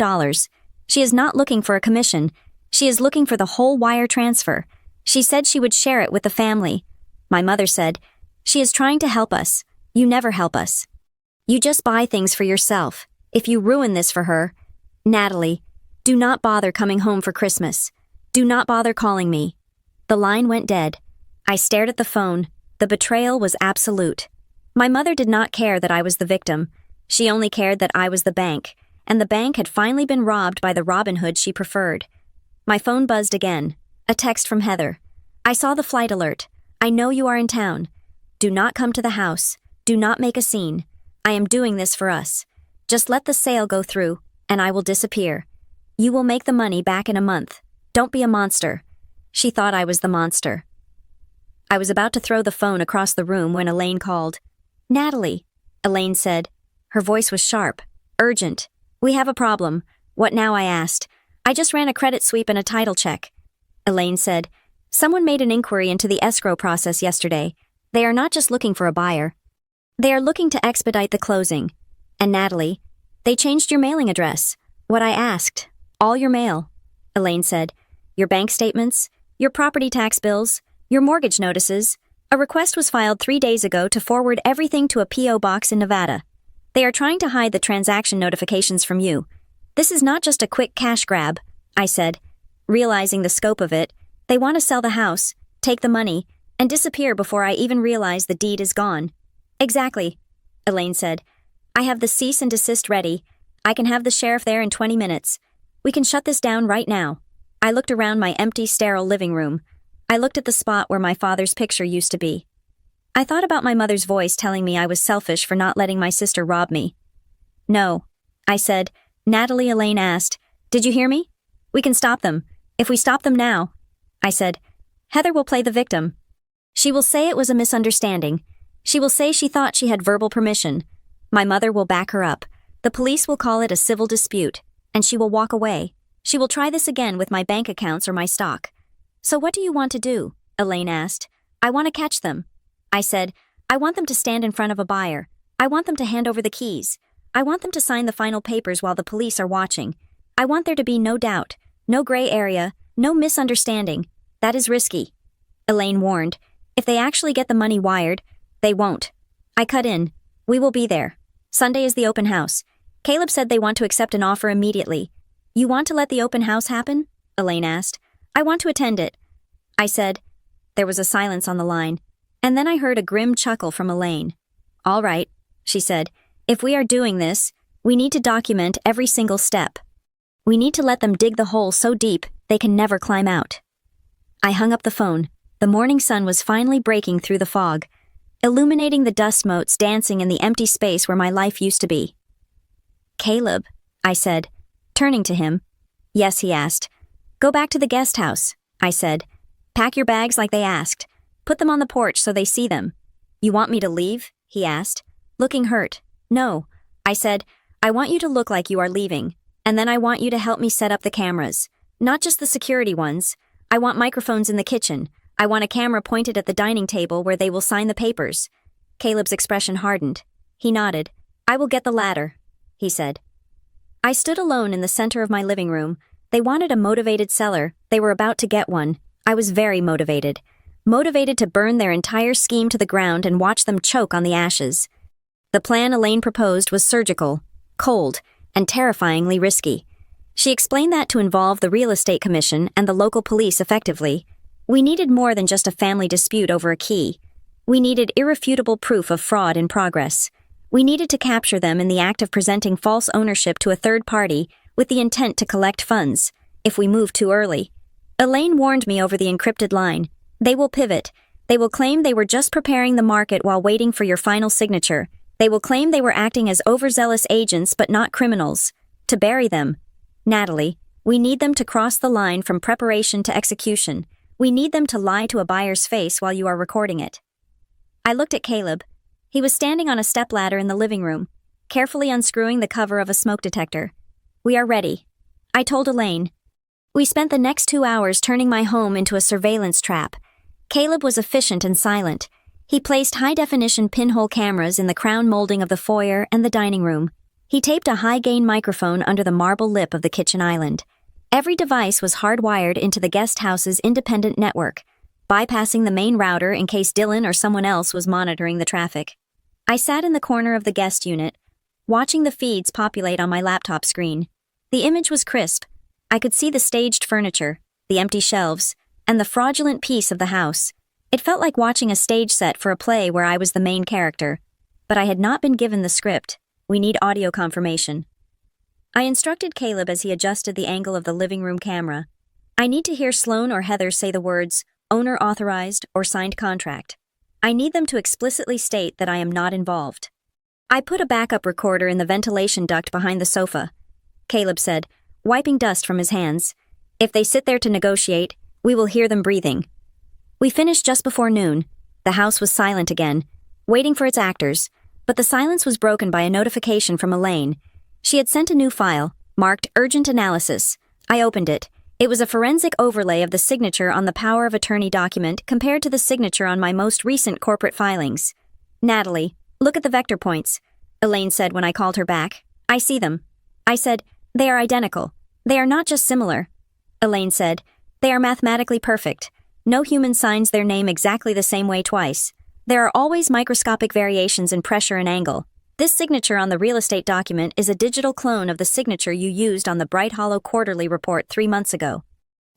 She is not looking for a commission. She is looking for the whole wire transfer. She said she would share it with the family." My mother said, "She is trying to help us. You never help us. You just buy things for yourself. If you ruin this for her, Natalie, do not bother coming home for Christmas. Do not bother calling me." The line went dead. I stared at the phone. The betrayal was absolute. My mother did not care that I was the victim. She only cared that I was the bank, and the bank had finally been robbed by the Robin Hood she preferred. My phone buzzed again. A text from Heather. I saw the flight alert. I know you are in town. Do not come to the house. Do not make a scene. I am doing this for us. Just let the sale go through, and I will disappear. You will make the money back in a month. Don't be a monster. She thought I was the monster. I was about to throw the phone across the room when Elaine called. Natalie, Elaine said. Her voice was sharp, urgent. We have a problem. What now? I asked. I just ran a credit sweep and a title check. Elaine said. Someone made an inquiry into the escrow process yesterday. They are not just looking for a buyer. They are looking to expedite the closing. And Natalie, they changed your mailing address. What I asked. All your mail. Elaine said. Your bank statements, your property tax bills, your mortgage notices. A request was filed 3 days ago to forward everything to a P.O. box in Nevada. They are trying to hide the transaction notifications from you. This is not just a quick cash grab, I said. Realizing the scope of it, they want to sell the house, take the money, and disappear before I even realize the deed is gone. Exactly, Elaine said. I have the cease and desist ready. I can have the sheriff there in 20 minutes. We can shut this down right now. I looked around my empty, sterile living room. I looked at the spot where my father's picture used to be. I thought about my mother's voice telling me I was selfish for not letting my sister rob me. No, I said. Natalie, Elaine asked. Did you hear me? We can stop them. If we stop them now, I said. Heather will play the victim. She will say it was a misunderstanding. She will say she thought she had verbal permission. My mother will back her up. The police will call it a civil dispute, and she will walk away. She will try this again with my bank accounts or my stock. So what do you want to do? Elaine asked. I want to catch them. I said, I want them to stand in front of a buyer. I want them to hand over the keys. I want them to sign the final papers while the police are watching. I want there to be no doubt, no gray area, no misunderstanding. That is risky. Elaine warned. If they actually get the money wired, they won't. I cut in. We will be there. Sunday is the open house. Caleb said they want to accept an offer immediately. You want to let the open house happen? Elaine asked. I want to attend it. I said. There was a silence on the line, and then I heard a grim chuckle from Elaine. All right, she said. If we are doing this, we need to document every single step. We need to let them dig the hole so deep they can never climb out. I hung up the phone. The morning sun was finally breaking through the fog, illuminating the dust motes dancing in the empty space where my life used to be. Caleb, I said, turning to him. Yes, he asked. Go back to the guest house, I said. Pack your bags like they asked. Put them on the porch so they see them. You want me to leave? He asked, looking hurt. No, I said. I want you to look like you are leaving, and then I want you to help me set up the cameras. Not just the security ones. I want microphones in the kitchen. I want a camera pointed at the dining table where they will sign the papers. Caleb's expression hardened. He nodded. I will get the ladder, he said. I stood alone in the center of my living room. They wanted a motivated seller. They were about to get one. I was very motivated. Motivated to burn their entire scheme to the ground and watch them choke on the ashes. The plan Elaine proposed was surgical, cold, and terrifyingly risky. She explained that to involve the real estate commission and the local police effectively, we needed more than just a family dispute over a key. We needed irrefutable proof of fraud in progress. We needed to capture them in the act of presenting false ownership to a third party with the intent to collect funds, if we moved too early. Elaine warned me over the encrypted line. They will pivot. They will claim they were just preparing the market while waiting for your final signature. They will claim they were acting as overzealous agents but not criminals. To bury them. Natalie, we need them to cross the line from preparation to execution. We need them to lie to a buyer's face while you are recording it. I looked at Caleb. He was standing on a stepladder in the living room, carefully unscrewing the cover of a smoke detector. We are ready. I told Elaine. We spent the next 2 hours turning my home into a surveillance trap. Caleb was efficient and silent. He placed high-definition pinhole cameras in the crown molding of the foyer and the dining room. He taped a high-gain microphone under the marble lip of the kitchen island. Every device was hardwired into the guest house's independent network, bypassing the main router in case Dylan or someone else was monitoring the traffic. I sat in the corner of the guest unit, watching the feeds populate on my laptop screen. The image was crisp. I could see the staged furniture, the empty shelves, and the fraudulent peace of the house. It felt like watching a stage set for a play where I was the main character. But I had not been given the script. We need audio confirmation. I instructed Caleb as he adjusted the angle of the living room camera. I need to hear Sloan or Heather say the words owner authorized or signed contract. I need them to explicitly state that I am not involved. I put a backup recorder in the ventilation duct behind the sofa. Caleb said, wiping dust from his hands. If they sit there to negotiate, we will hear them breathing. We finished just before noon. The house was silent again, waiting for its actors, but the silence was broken by a notification from Elaine. She had sent a new file, marked Urgent Analysis. I opened it. It was a forensic overlay of the signature on the power of attorney document compared to the signature on my most recent corporate filings. Natalie, look at the vector points, Elaine said when I called her back. I see them. I said, they are identical. They are not just similar. Elaine said, they are mathematically perfect. No human signs their name exactly the same way twice. There are always microscopic variations in pressure and angle. This signature on the real estate document is a digital clone of the signature you used on the Bright Hollow quarterly report 3 months ago.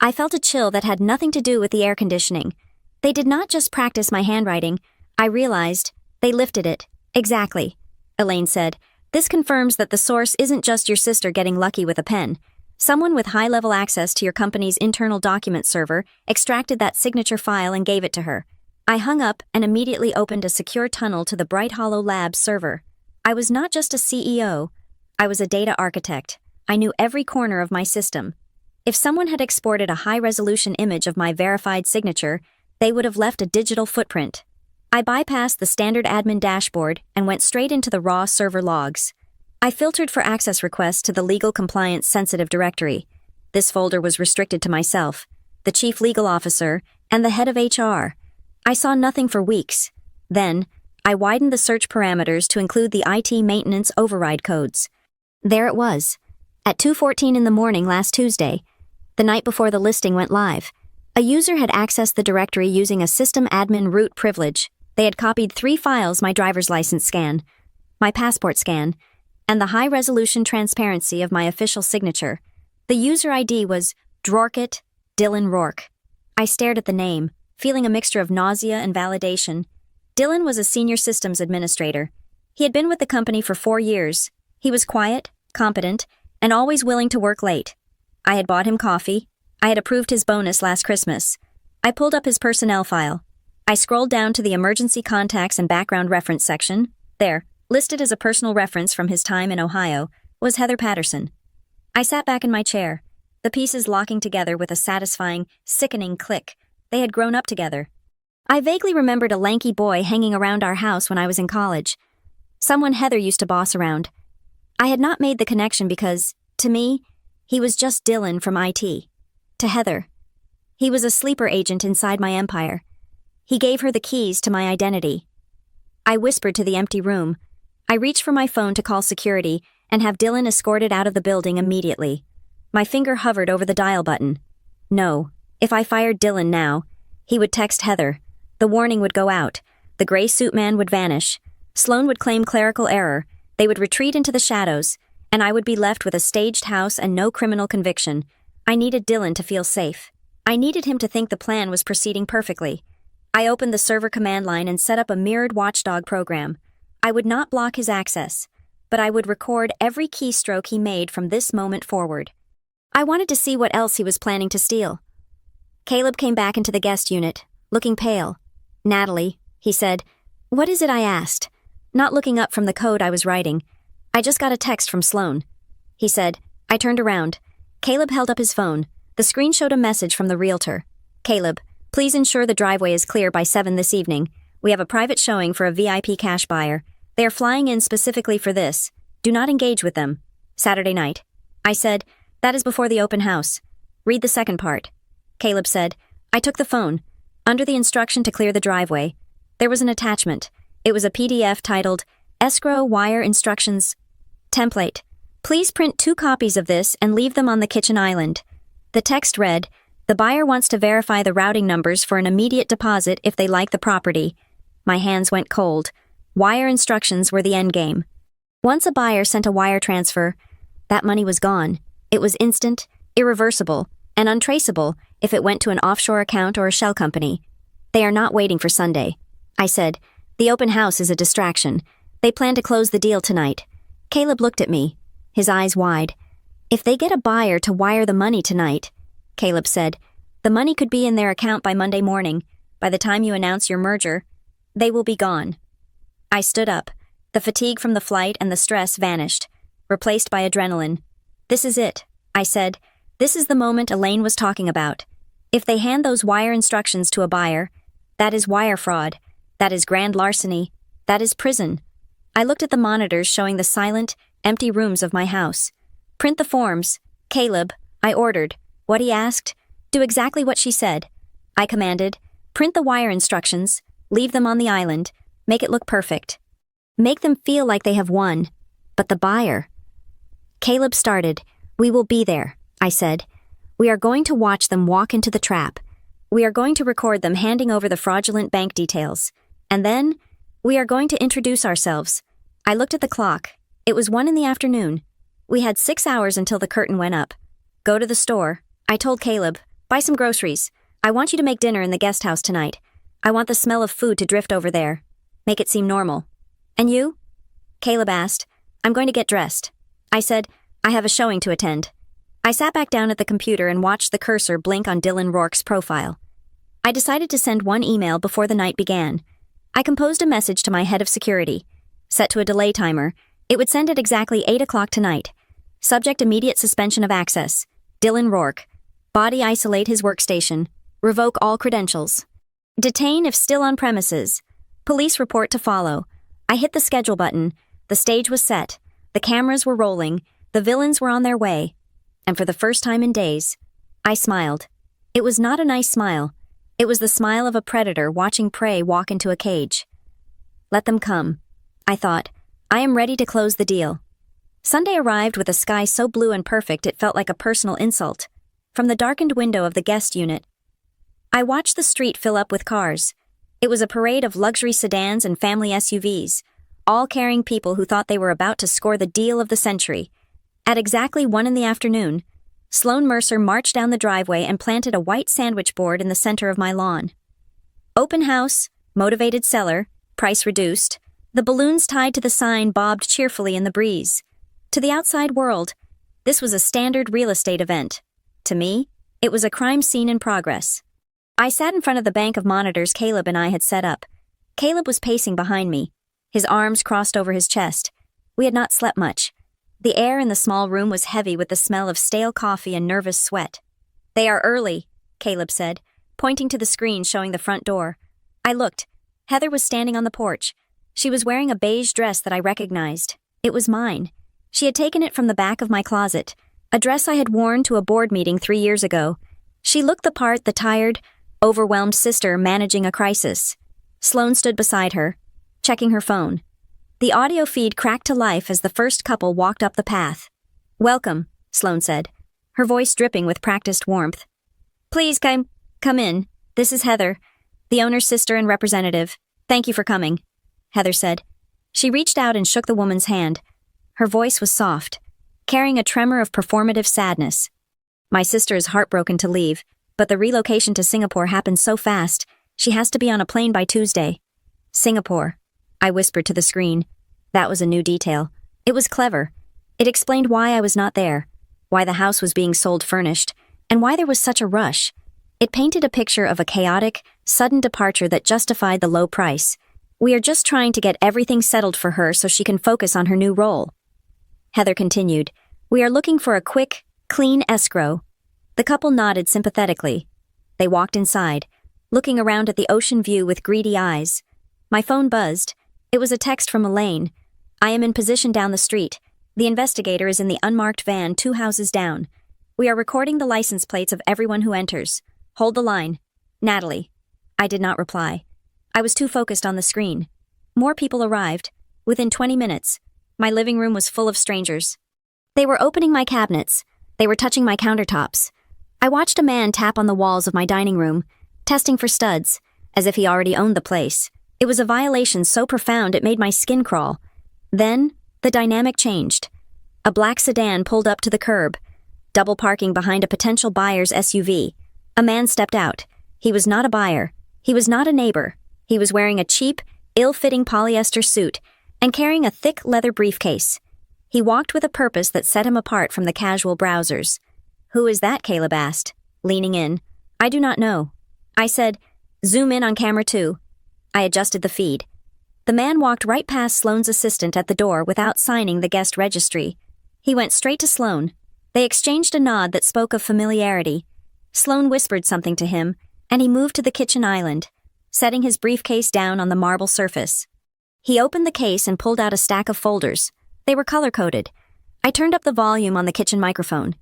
I felt a chill that had nothing to do with the air conditioning. They did not just practice my handwriting. I realized they lifted it. Exactly. Elaine said, this confirms that the source isn't just your sister getting lucky with a pen. Someone with high-level access to your company's internal document server extracted that signature file and gave it to her. I hung up and immediately opened a secure tunnel to the Bright Hollow Labs server. I was not just a CEO. I was a data architect. I knew every corner of my system. If someone had exported a high-resolution image of my verified signature, they would have left a digital footprint. I bypassed the standard admin dashboard and went straight into the raw server logs. I filtered for access requests to the legal compliance sensitive directory. This folder was restricted to myself, the chief legal officer, and the head of HR. I saw nothing for weeks. Then, I widened the search parameters to include the IT maintenance override codes. There it was. At 2:14 in the morning last Tuesday, the night before the listing went live, a user had accessed the directory using a system admin root privilege. They had copied 3 files: my driver's license scan, my passport scan, and the high-resolution transparency of my official signature. The user ID was Drorkit Dylan Rourke. I stared at the name, feeling a mixture of nausea and validation. Dylan was a senior systems administrator. He had been with the company for 4 years. He was quiet, competent, and always willing to work late. I had bought him coffee. I had approved his bonus last Christmas. I pulled up his personnel file. I scrolled down to the emergency contacts and background reference section. There, listed as a personal reference from his time in Ohio, was Heather Patterson. I sat back in my chair, the pieces locking together with a satisfying, sickening click. They had grown up together. I vaguely remembered a lanky boy hanging around our house when I was in college. Someone Heather used to boss around. I had not made the connection because, to me, he was just Dylan from IT. To Heather, he was a sleeper agent inside my empire. He gave her the keys to my identity. I whispered to the empty room. I reached for my phone to call security and have Dylan escorted out of the building immediately. My finger hovered over the dial button. No, if I fired Dylan now, he would text Heather. The warning would go out. The gray suit man would vanish. Sloan would claim clerical error. They would retreat into the shadows, and I would be left with a staged house and no criminal conviction. I needed Dylan to feel safe. I needed him to think the plan was proceeding perfectly. I opened the server command line and set up a mirrored watchdog program. I would not block his access, but I would record every keystroke he made from this moment forward. I wanted to see what else he was planning to steal. Caleb came back into the guest unit, looking pale. Natalie, he said. What is it? I asked, not looking up from the code I was writing. I just got a text from Sloan. He said. I turned around. Caleb held up his phone. The screen showed a message from the Realtor. Caleb, please ensure the driveway is clear by 7 this evening. We have a private showing for a VIP cash buyer. They are flying in specifically for this. Do not engage with them. Saturday night. I said, that is before the open house. Read the second part. Caleb said, I took the phone. Under the instruction to clear the driveway, there was an attachment. It was a PDF titled, Escrow Wire Instructions Template. Please print 2 copies of this and leave them on the kitchen island. The text read, the buyer wants to verify the routing numbers for an immediate deposit if they like the property. My hands went cold. Wire instructions were the endgame. Once a buyer sent a wire transfer, that money was gone. It was instant, irreversible, and untraceable if it went to an offshore account or a shell company. They are not waiting for Sunday. I said, the open house is a distraction. They plan to close the deal tonight. Caleb looked at me, his eyes wide. If they get a buyer to wire the money tonight, Caleb said. The money could be in their account by Monday morning. By the time you announce your merger, they will be gone. I stood up. The fatigue from the flight and the stress vanished, replaced by adrenaline. This is it, I said. This is the moment Elaine was talking about. If they hand those wire instructions to a buyer, that is wire fraud. That is grand larceny. That is prison. I looked at the monitors showing the silent, empty rooms of my house. Print the forms. Caleb, I ordered. What he asked? Do exactly what she said. I commanded. Print the wire instructions. Leave them on the island. Make it look perfect. Make them feel like they have won. But the buyer. Caleb started. We will be there, I said. We are going to watch them walk into the trap. We are going to record them handing over the fraudulent bank details. And then, we are going to introduce ourselves. I looked at the clock. It was 1 p.m. We had 6 hours until the curtain went up. Go to the store. I told Caleb, buy some groceries. I want you to make dinner in the guest house tonight. I want the smell of food to drift over there. Make it seem normal. And you? Caleb asked. I'm going to get dressed. I said, I have a showing to attend. I sat back down at the computer and watched the cursor blink on Dylan Rourke's profile. I decided to send one email before the night began. I composed a message to my head of security. Set to a delay timer, it would send at exactly 8 o'clock tonight. Subject immediate suspension of access. Dylan Rourke. Body isolate his workstation. Revoke all credentials. Detain if still on premises. Police report to follow. I hit the schedule button. The stage was set. The cameras were rolling. The villains were on their way. And for the first time in days, I smiled. It was not a nice smile. It was the smile of a predator watching prey walk into a cage. Let them come. I thought. I am ready to close the deal. Sunday arrived with a sky so blue and perfect it felt like a personal insult. From the darkened window of the guest unit, I watched the street fill up with cars. It was a parade of luxury sedans and family SUVs, all carrying people who thought they were about to score the deal of the century. At exactly 1 p.m, Sloan Mercer marched down the driveway and planted a white sandwich board in the center of my lawn. Open house, motivated seller, price reduced. The balloons tied to the sign bobbed cheerfully in the breeze. To the outside world, this was a standard real estate event. To me, it was a crime scene in progress. I sat in front of the bank of monitors Caleb and I had set up. Caleb was pacing behind me, his arms crossed over his chest. We had not slept much. The air in the small room was heavy with the smell of stale coffee and nervous sweat. They are early, Caleb said, pointing to the screen showing the front door. I looked. Heather was standing on the porch. She was wearing a beige dress that I recognized. It was mine. She had taken it from the back of my closet, a dress I had worn to a board meeting 3 years ago. She looked the part, the tired, overwhelmed sister managing a crisis. Sloan stood beside her, checking her phone. The audio feed cracked to life as the first couple walked up the path. Welcome, Sloan said, her voice dripping with practiced warmth. Please come in. This is Heather, the owner's sister and representative. Thank you for coming, Heather said. She reached out and shook the woman's hand. Her voice was soft, carrying a tremor of performative sadness. My sister is heartbroken to leave, but the relocation to Singapore happened so fast, she has to be on a plane by Tuesday. Singapore, I whispered to the screen. That was a new detail. It was clever. It explained why I was not there, why the house was being sold furnished, and why there was such a rush. It painted a picture of a chaotic, sudden departure that justified the low price. We are just trying to get everything settled for her so she can focus on her new role. Heather continued, We are looking for a quick, clean escrow. The couple nodded sympathetically. They walked inside, looking around at the ocean view with greedy eyes. My phone buzzed. It was a text from Elaine. I am in position down the street. The investigator is in the unmarked van 2 houses down. We are recording the license plates of everyone who enters. Hold the line. Natalie. I did not reply. I was too focused on the screen. More people arrived. Within 20 minutes, my living room was full of strangers. They were opening my cabinets. They were touching my countertops. I watched a man tap on the walls of my dining room, testing for studs, as if he already owned the place. It was a violation so profound it made my skin crawl. Then, the dynamic changed. A black sedan pulled up to the curb, double parking behind a potential buyer's SUV. A man stepped out. He was not a buyer. He was not a neighbor. He was wearing a cheap, ill-fitting polyester suit and carrying a thick leather briefcase. He walked with a purpose that set him apart from the casual browsers. Who is that? Caleb asked, leaning in. I do not know. I said, zoom in on camera 2. I adjusted the feed. The man walked right past Sloane's assistant at the door without signing the guest registry. He went straight to Sloane. They exchanged a nod that spoke of familiarity. Sloane whispered something to him, and he moved to the kitchen island, setting his briefcase down on the marble surface. He opened the case and pulled out a stack of folders. They were color-coded. I turned up the volume on the kitchen microphone.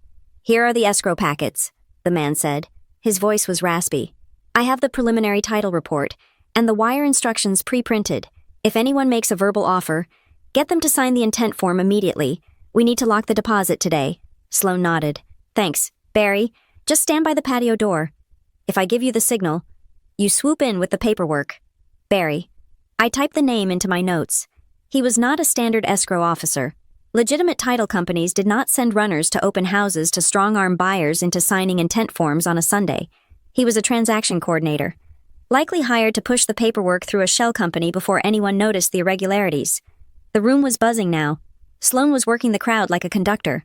Here are the escrow packets, the man said. His voice was raspy. I have the preliminary title report, and the wire instructions pre-printed. If anyone makes a verbal offer, get them to sign the intent form immediately. We need to lock the deposit today. Sloane nodded. Thanks, Barry. Just stand by the patio door. If I give you the signal, you swoop in with the paperwork. Barry. I typed the name into my notes. He was not a standard escrow officer. Legitimate title companies did not send runners to open houses to strong-arm buyers into signing intent forms on a Sunday. He was a transaction coordinator, likely hired to push the paperwork through a shell company before anyone noticed the irregularities. The room was buzzing now. Sloane was working the crowd like a conductor.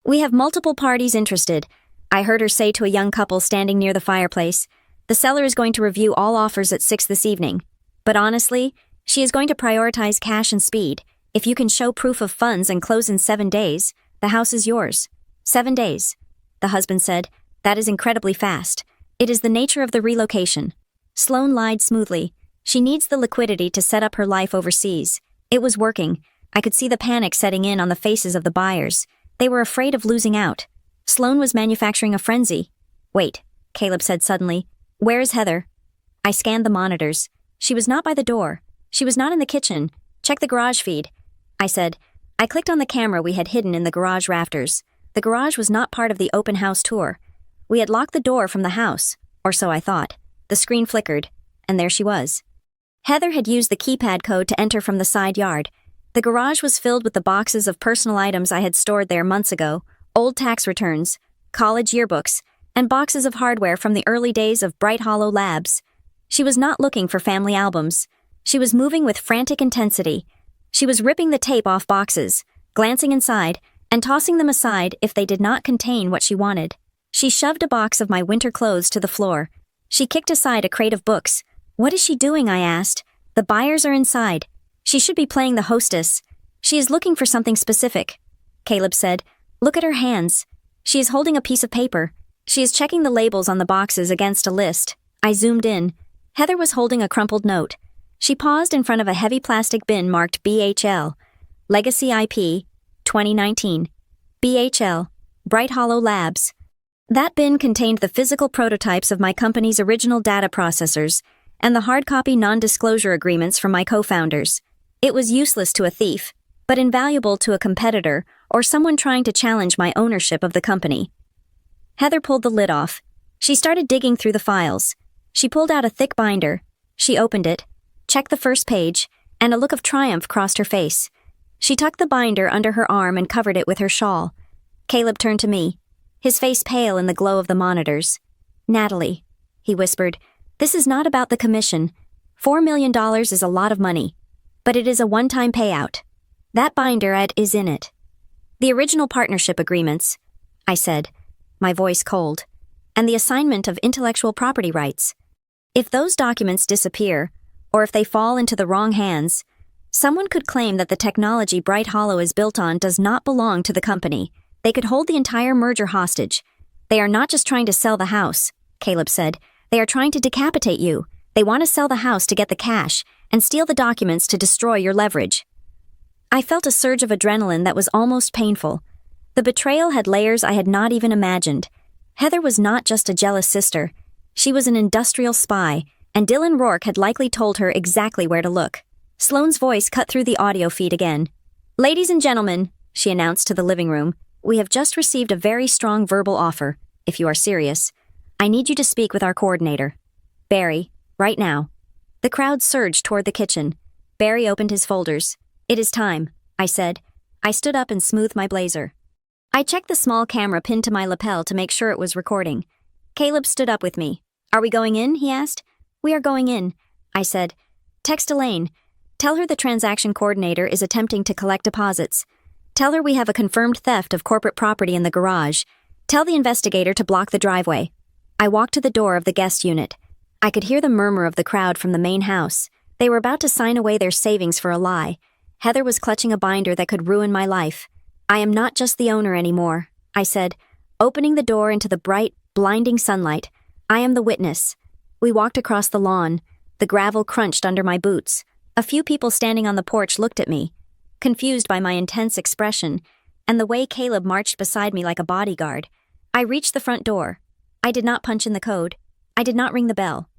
We have multiple parties interested, I heard her say to a young couple standing near the fireplace. The seller is going to review all offers at 6 this evening. But honestly, she is going to prioritize cash and speed. If you can show proof of funds and close in 7 days, the house is yours. 7 days. The husband said, that is incredibly fast. It is the nature of the relocation. Sloane lied smoothly. She needs the liquidity to set up her life overseas. It was working. I could see the panic setting in on the faces of the buyers. They were afraid of losing out. Sloane was manufacturing a frenzy. Wait, Caleb said suddenly. Where is Heather? I scanned the monitors. She was not by the door. She was not in the kitchen. Check the garage feed. I said. I clicked on the camera we had hidden in the garage rafters. The garage was not part of the open house tour. We had locked the door from the house, or so I thought. The screen flickered, and there she was. Heather had used the keypad code to enter from the side yard. The garage was filled with the boxes of personal items I had stored there months ago, old tax returns, college yearbooks, and boxes of hardware from the early days of Bright Hollow Labs. She was not looking for family albums. She was moving with frantic intensity. She was ripping the tape off boxes, glancing inside, and tossing them aside if they did not contain what she wanted. She shoved a box of my winter clothes to the floor. She kicked aside a crate of books. What is she doing? I asked. The buyers are inside. She should be playing the hostess. She is looking for something specific. Caleb said, look at her hands. She is holding a piece of paper. She is checking the labels on the boxes against a list. I zoomed in. Heather was holding a crumpled note. She paused in front of a heavy plastic bin marked BHL. Legacy IP, 2019. BHL, Bright Hollow Labs. That bin contained the physical prototypes of my company's original data processors and the hard copy non-disclosure agreements from my co-founders. It was useless to a thief, but invaluable to a competitor or someone trying to challenge my ownership of the company. Heather pulled the lid off. She started digging through the files. She pulled out a thick binder. She opened it, checked the first page, and a look of triumph crossed her face. She tucked the binder under her arm and covered it with her shawl. Caleb turned to me, his face pale in the glow of the monitors. Natalie, he whispered, this is not about the commission. $4 million is a lot of money, but it is a one-time payout. That binder is in it. The original partnership agreements, I said, my voice cold, and the assignment of intellectual property rights. If those documents disappear, or if they fall into the wrong hands, someone could claim that the technology Bright Hollow is built on does not belong to the company. They could hold the entire merger hostage. They are not just trying to sell the house, Caleb said. They are trying to decapitate you. They want to sell the house to get the cash and steal the documents to destroy your leverage. I felt a surge of adrenaline that was almost painful. The betrayal had layers I had not even imagined. Heather was not just a jealous sister. She was an industrial spy, and Dylan Rourke had likely told her exactly where to look. Sloane's voice cut through the audio feed again. Ladies and gentlemen, she announced to the living room, we have just received a very strong verbal offer. If you are serious, I need you to speak with our coordinator. Barry, right now. The crowd surged toward the kitchen. Barry opened his folders. It is time, I said. I stood up and smoothed my blazer. I checked the small camera pinned to my lapel to make sure it was recording. Caleb stood up with me. Are we going in? He asked. We are going in, I said. Text Elaine. Tell her the transaction coordinator is attempting to collect deposits. Tell her we have a confirmed theft of corporate property in the garage. Tell the investigator to block the driveway. I walked to the door of the guest unit. I could hear the murmur of the crowd from the main house. They were about to sign away their savings for a lie. Heather was clutching a binder that could ruin my life. "I am not just the owner anymore," I said, opening the door into the bright, blinding sunlight. "I am the witness." We walked across the lawn. The gravel crunched under my boots. A few people standing on the porch looked at me, confused by my intense expression, and the way Caleb marched beside me like a bodyguard. I reached the front door. I did not punch in the code. I did not ring the bell.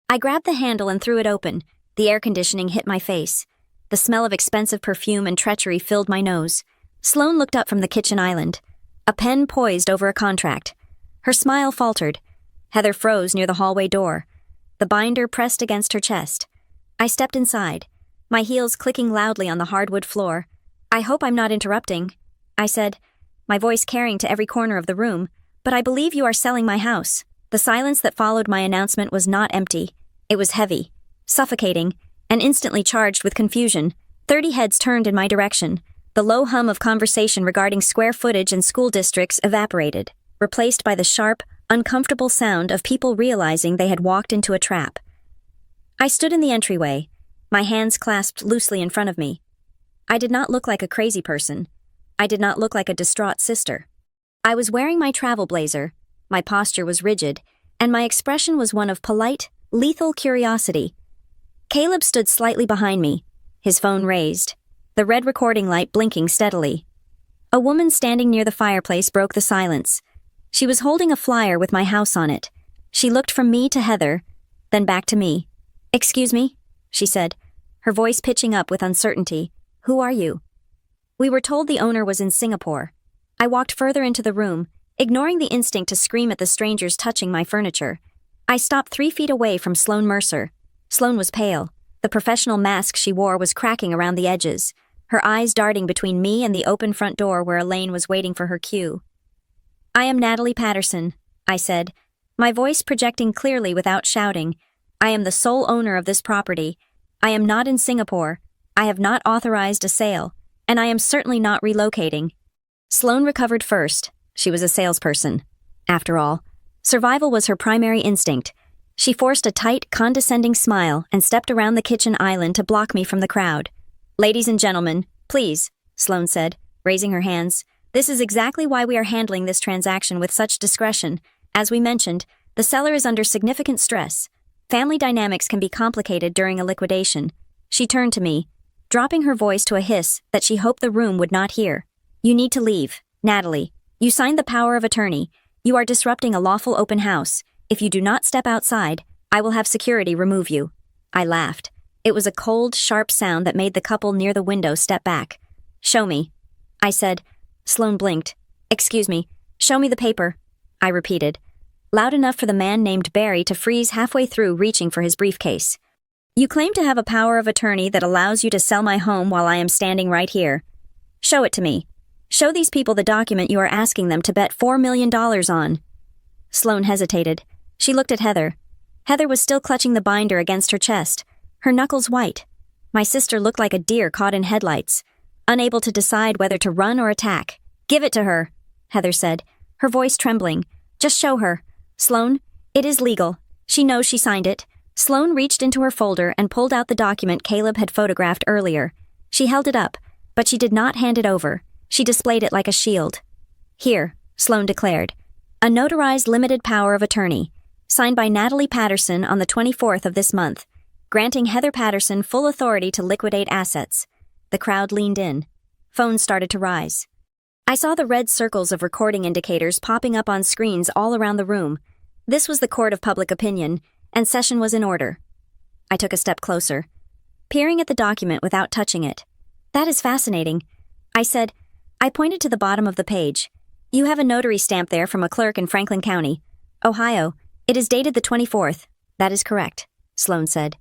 I grabbed the handle and threw it open. The air conditioning hit my face. The smell of expensive perfume and treachery filled my nose. Sloane looked up from the kitchen island, a pen poised over a contract. Her smile faltered. Heather froze near the hallway door, the binder pressed against her chest. I stepped inside, my heels clicking loudly on the hardwood floor. "I hope I'm not interrupting," I said, my voice carrying to every corner of the room, "but I believe you are selling my house." The silence that followed my announcement was not empty. It was heavy, suffocating, and instantly charged with confusion. 30 heads turned in my direction. The low hum of conversation regarding square footage and school districts evaporated, replaced by the sharp, uncomfortable sound of people realizing they had walked into a trap. I stood in the entryway, my hands clasped loosely in front of me. I did not look like a crazy person. I did not look like a distraught sister. I was wearing my travel blazer, my posture was rigid, and my expression was one of polite, lethal curiosity. Caleb stood slightly behind me, his phone raised, the red recording light blinking steadily. A woman standing near the fireplace broke the silence. She was holding a flyer with my house on it. She looked from me to Heather, then back to me. "Excuse me," she said, her voice pitching up with uncertainty. "Who are you?" We were told the owner was in Singapore. I walked further into the room, ignoring the instinct to scream at the strangers touching my furniture. I stopped 3 feet away from Sloane Mercer. Sloane was pale. The professional mask she wore was cracking around the edges, her eyes darting between me and the open front door where Elaine was waiting for her cue. "I am Natalie Patterson," I said, my voice projecting clearly without shouting. "I am the sole owner of this property. I am not in Singapore. I have not authorized a sale, and I am certainly not relocating." Sloane recovered first. She was a salesperson. After all, survival was her primary instinct. She forced a tight, condescending smile and stepped around the kitchen island to block me from the crowd. "Ladies and gentlemen, please," Sloane said, raising her hands. "This is exactly why we are handling this transaction with such discretion. As we mentioned, the seller is under significant stress. Family dynamics can be complicated during a liquidation." She turned to me, dropping her voice to a hiss that she hoped the room would not hear. "You need to leave, Natalie. You signed the power of attorney. You are disrupting a lawful open house. If you do not step outside, I will have security remove you." I laughed. It was a cold, sharp sound that made the couple near the window step back. "Show me," I said. Sloane blinked. "Excuse me, show me the paper," I repeated, loud enough for the man named Barry to freeze halfway through reaching for his briefcase. "You claim to have a power of attorney that allows you to sell my home while I am standing right here. Show it to me. Show these people the document you are asking them to bet $4 million on." Sloane hesitated. She looked at Heather. Heather was still clutching the binder against her chest, her knuckles white. My sister looked like a deer caught in headlights, unable to decide whether to run or attack. "Give it to her," Heather said, her voice trembling. "Just show her. Sloane, it is legal. She knows she signed it." Sloane reached into her folder and pulled out the document Caleb had photographed earlier. She held it up, but she did not hand it over. She displayed it like a shield. "Here," Sloane declared. "A notarized limited power of attorney, signed by Natalie Patterson on the 24th of this month, granting Heather Patterson full authority to liquidate assets." The crowd leaned in. Phones started to rise. I saw the red circles of recording indicators popping up on screens all around the room. This was the court of public opinion, and session was in order. I took a step closer, peering at the document without touching it. "That is fascinating," I said. I pointed to the bottom of the page. "You have a notary stamp there from a clerk in Franklin County, Ohio. It is dated the 24th. "That is correct," Sloane said,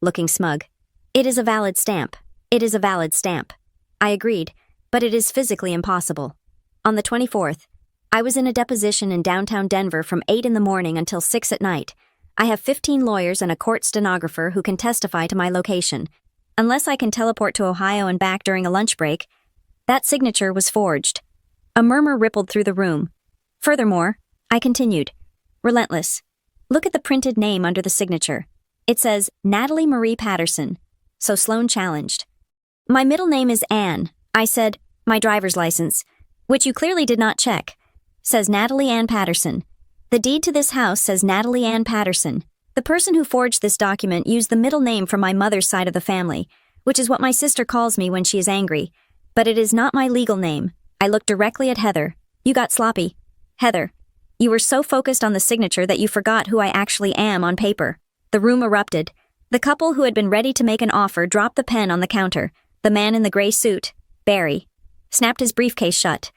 looking smug. "It is a valid stamp. It is a valid stamp." I agreed, but it is physically impossible. On the 24th, I was in a deposition in downtown Denver from 8 in the morning until 6 at night. I have 15 lawyers and a court stenographer who can testify to my location. Unless I can teleport to Ohio and back during a lunch break, that signature was forged. A murmur rippled through the room. Furthermore, I continued, relentless. Look at the printed name under the signature. It says Natalie Marie Patterson. So Sloan challenged. My middle name is Anne. I said, my driver's license, which you clearly did not check, says Natalie Ann Patterson. The deed to this house says Natalie Ann Patterson. The person who forged this document used the middle name from my mother's side of the family, which is what my sister calls me when she is angry. But it is not my legal name. I looked directly at Heather. You got sloppy. Heather, you were so focused on the signature that you forgot who I actually am on paper. The room erupted. The couple who had been ready to make an offer dropped the pen on the counter. The man in the gray suit, Barry, snapped his briefcase shut.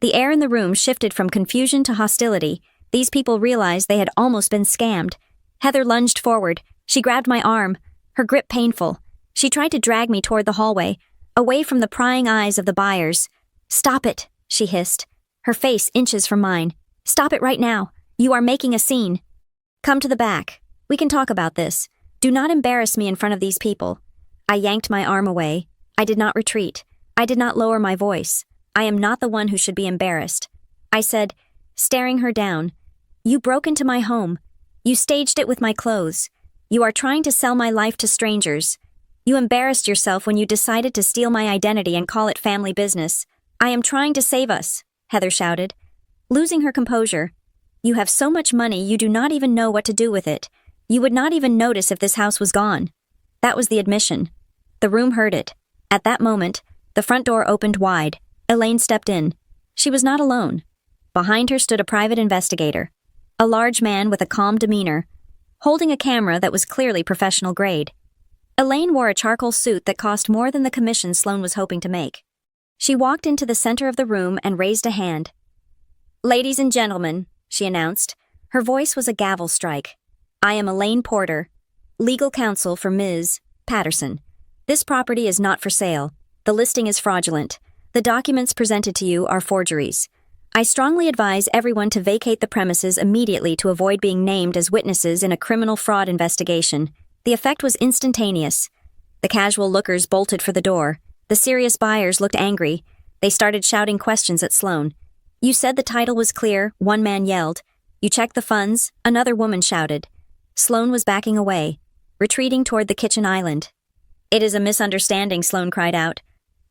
The air in the room shifted from confusion to hostility. These people realized they had almost been scammed. Heather lunged forward. She grabbed my arm, her grip painful. She tried to drag me toward the hallway, away from the prying eyes of the buyers. Stop it, she hissed, her face inches from mine. Stop it right now. You are making a scene. Come to the back. We can talk about this. Do not embarrass me in front of these people. I yanked my arm away. I did not retreat. I did not lower my voice. I am not the one who should be embarrassed. I said, staring her down, you broke into my home. You staged it with my clothes. You are trying to sell my life to strangers. You embarrassed yourself when you decided to steal my identity and call it family business. I am trying to save us, Heather shouted, losing her composure. You have so much money you do not even know what to do with it. You would not even notice if this house was gone. That was the admission. The room heard it. At that moment, the front door opened wide. Elaine stepped in. She was not alone. Behind her stood a private investigator, a large man with a calm demeanor, holding a camera that was clearly professional grade. Elaine wore a charcoal suit that cost more than the commission Sloan was hoping to make. She walked into the center of the room and raised a hand. Ladies and gentlemen, she announced. Her voice was a gavel strike. I am Elaine Porter, legal counsel for Ms. Patterson. This property is not for sale. The listing is fraudulent. The documents presented to you are forgeries. I strongly advise everyone to vacate the premises immediately to avoid being named as witnesses in a criminal fraud investigation. The effect was instantaneous. The casual lookers bolted for the door. The serious buyers looked angry. They started shouting questions at Sloan. You said the title was clear, one man yelled. You checked the funds, another woman shouted. Sloan was backing away, retreating toward the kitchen island. It is a misunderstanding, Sloan cried out,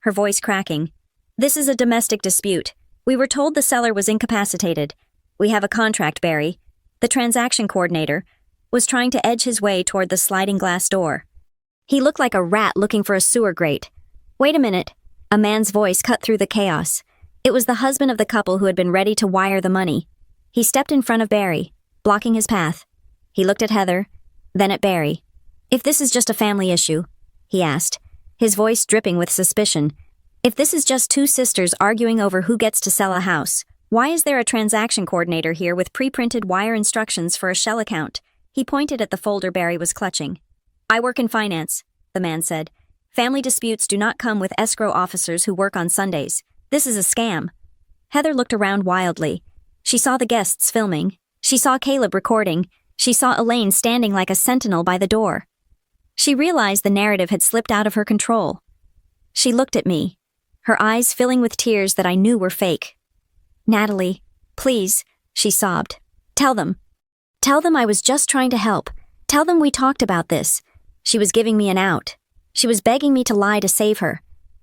her voice cracking. This is a domestic dispute. We were told the seller was incapacitated. We have a contract, Barry. The transaction coordinator was trying to edge his way toward the sliding glass door. He looked like a rat looking for a sewer grate. Wait a minute. A man's voice cut through the chaos. It was the husband of the couple who had been ready to wire the money. He stepped in front of Barry, blocking his path. He looked at Heather, then at Barry. If this is just a family issue, he asked, his voice dripping with suspicion. If this is just two sisters arguing over who gets to sell a house, why is there a transaction coordinator here with pre-printed wire instructions for a shell account? He pointed at the folder Barry was clutching. I work in finance, the man said. Family disputes do not come with escrow officers who work on Sundays. This is a scam. Heather looked around wildly. She saw the guests filming. She saw Caleb recording. She saw Elaine standing like a sentinel by the door. She realized the narrative had slipped out of her control. She looked at me, her eyes filling with tears that I knew were fake. Natalie, please, she sobbed. Tell them. Tell them I was just trying to help. Tell them we talked about this. She was giving me an out. She was begging me to lie to save her.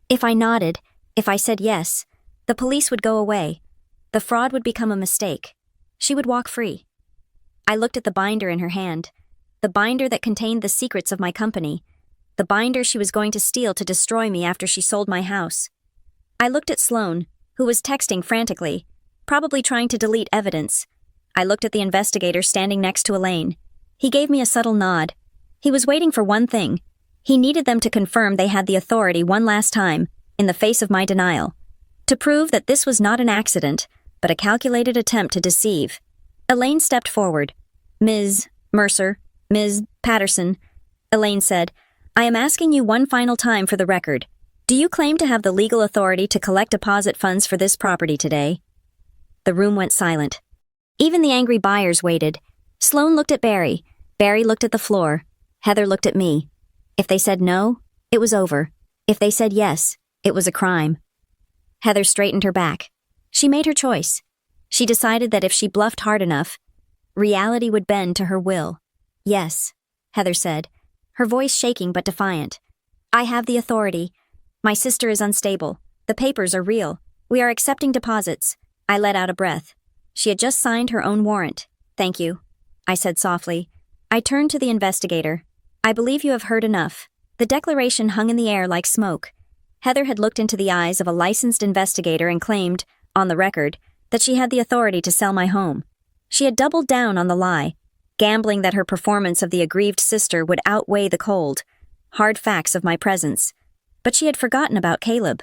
If I nodded, if I said yes, the police would go away. The fraud would become a mistake. She would walk free. I looked at the binder in her hand, the binder that contained the secrets of my company, the binder she was going to steal to destroy me after she sold my house. I looked at Sloan, who was texting frantically, probably trying to delete evidence. I looked at the investigator standing next to Elaine. He gave me a subtle nod. He was waiting for one thing. He needed them to confirm they had the authority one last time, in the face of my denial, to prove that this was not an accident, but a calculated attempt to deceive. Elaine stepped forward. Ms. Mercer, Ms. Patterson, Elaine said, I am asking you one final time for the record. Do you claim to have the legal authority to collect deposit funds for this property today? The room went silent. Even the angry buyers waited. Sloan looked at Barry. Barry looked at the floor. Heather looked at me. If they said no, it was over. If they said yes, it was a crime. Heather straightened her back. She made her choice. She decided that if she bluffed hard enough, Reality would bend to her will. Yes, Heather said, her voice shaking but defiant. I have the authority. My sister is unstable. The papers are real. We are accepting deposits. I let out a breath. She had just signed her own warrant. Thank you, I said softly. I turned to the investigator. I believe you have heard enough. The declaration hung in the air like smoke. Heather had looked into the eyes of a licensed investigator and claimed, on the record, that she had the authority to sell my home. She had doubled down on the lie, gambling that her performance of the aggrieved sister would outweigh the cold, hard facts of my presence. But she had forgotten about Caleb.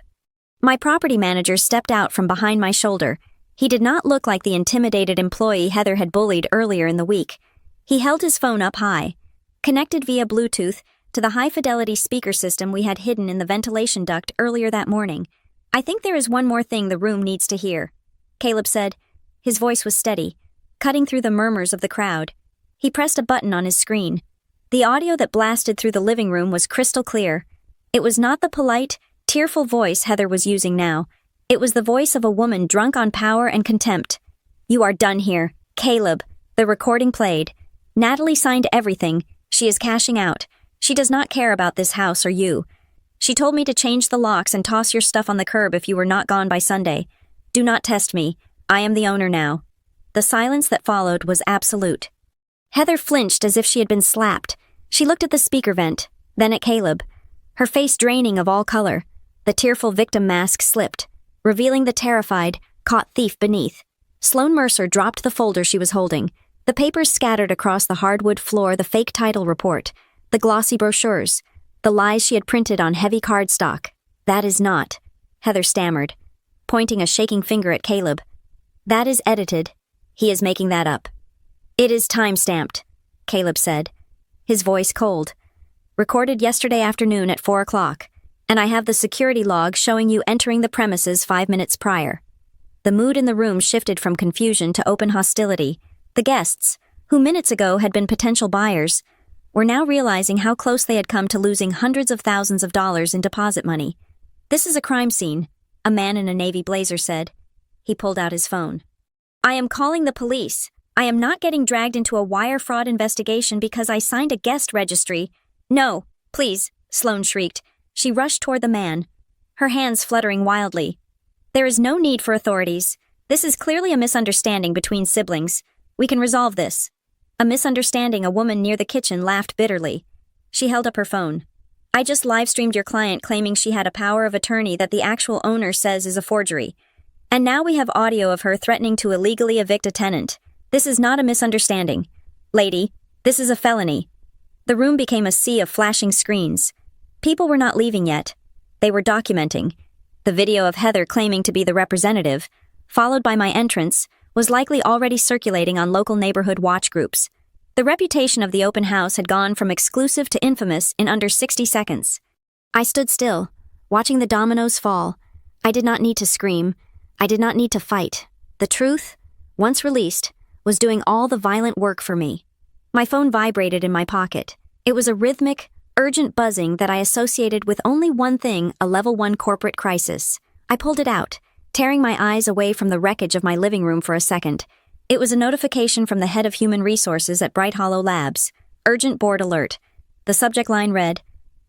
My property manager stepped out from behind my shoulder. He did not look like the intimidated employee Heather had bullied earlier in the week. He held his phone up high, connected via Bluetooth to the high-fidelity speaker system we had hidden in the ventilation duct earlier that morning. I think there is one more thing the room needs to hear, Caleb said. His voice was steady, cutting through the murmurs of the crowd. He pressed a button on his screen. The audio that blasted through the living room was crystal clear. It was not the polite, tearful voice Heather was using now. It was the voice of a woman drunk on power and contempt. You are done here, Caleb. The recording played. Natalie signed everything. She is cashing out. She does not care about this house or you. She told me to change the locks and toss your stuff on the curb if you were not gone by Sunday. Do not test me. I am the owner now. The silence that followed was absolute. Heather flinched as if she had been slapped. She looked at the speaker vent, then at Caleb. Her face draining of all color. The tearful victim mask slipped, revealing the terrified, caught thief beneath. Sloan Mercer dropped the folder she was holding. The papers scattered across the hardwood floor, the fake title report, the glossy brochures, the lies she had printed on heavy cardstock. That is not, Heather stammered, pointing a shaking finger at Caleb. That is edited. He is making that up. It is time-stamped, Caleb said, his voice cold. Recorded yesterday afternoon at 4 o'clock, and I have the security log showing you entering the premises 5 minutes prior. The mood in the room shifted from confusion to open hostility. The guests, who minutes ago had been potential buyers, were now realizing how close they had come to losing hundreds of thousands of dollars in deposit money. This is a crime scene, a man in a navy blazer said. He pulled out his phone. I am calling the police. I am not getting dragged into a wire fraud investigation because I signed a guest registry. No, please, Sloan shrieked. She rushed toward the man, her hands fluttering wildly. There is no need for authorities. This is clearly a misunderstanding between siblings. We can resolve this. A misunderstanding. A woman near the kitchen laughed bitterly. She held up her phone. I just live-streamed your client claiming she had a power of attorney that the actual owner says is a forgery. And now we have audio of her threatening to illegally evict a tenant. This is not a misunderstanding. Lady, this is a felony. The room became a sea of flashing screens. People were not leaving yet. They were documenting. The video of Heather claiming to be the representative, followed by my entrance, was likely already circulating on local neighborhood watch groups. The reputation of the open house had gone from exclusive to infamous in under 60 seconds. I stood still, watching the dominoes fall. I did not need to scream. I did not need to fight. The truth, once released, was doing all the violent work for me. My phone vibrated in my pocket. It was a rhythmic, urgent buzzing that I associated with only one thing, a level 1 corporate crisis. I pulled it out, tearing my eyes away from the wreckage of my living room for a second. It was a notification from the head of human resources at Bright Hollow Labs. Urgent board alert. The subject line read.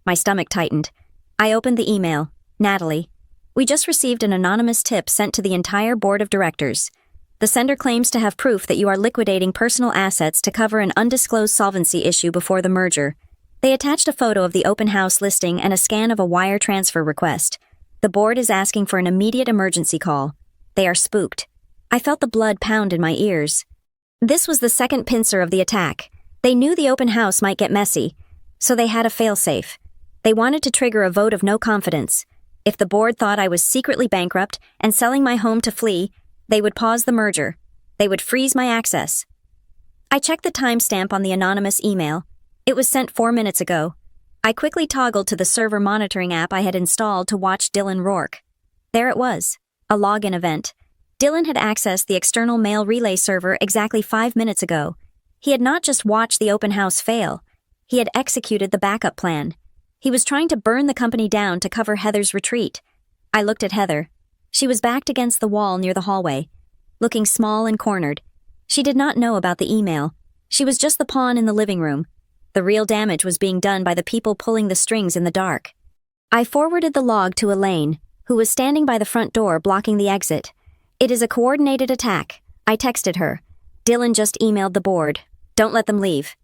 My stomach tightened. I opened the email. Natalie. We just received an anonymous tip sent to the entire board of directors. The sender claims to have proof that you are liquidating personal assets to cover an undisclosed solvency issue before the merger. They attached a photo of the open house listing and a scan of a wire transfer request. The board is asking for an immediate emergency call. They are spooked. I felt the blood pound in my ears. This was the second pincer of the attack. They knew the open house might get messy, so they had a failsafe. They wanted to trigger a vote of no confidence. If the board thought I was secretly bankrupt and selling my home to flee, they would pause the merger. They would freeze my access. I checked the timestamp on the anonymous email. It was sent 4 minutes ago. I quickly toggled to the server monitoring app I had installed to watch Dylan Rourke. There it was, a login event. Dylan had accessed the external mail relay server exactly 5 minutes ago. He had not just watched the open house fail. He had executed the backup plan. He was trying to burn the company down to cover Heather's retreat. I looked at Heather. She was backed against the wall near the hallway, looking small and cornered. She did not know about the email. She was just the pawn in the living room. The real damage was being done by the people pulling the strings in the dark. I forwarded the log to Elaine, who was standing by the front door blocking the exit. "It is a coordinated attack," I texted her. "Dylan just emailed the board. Don't let them leave."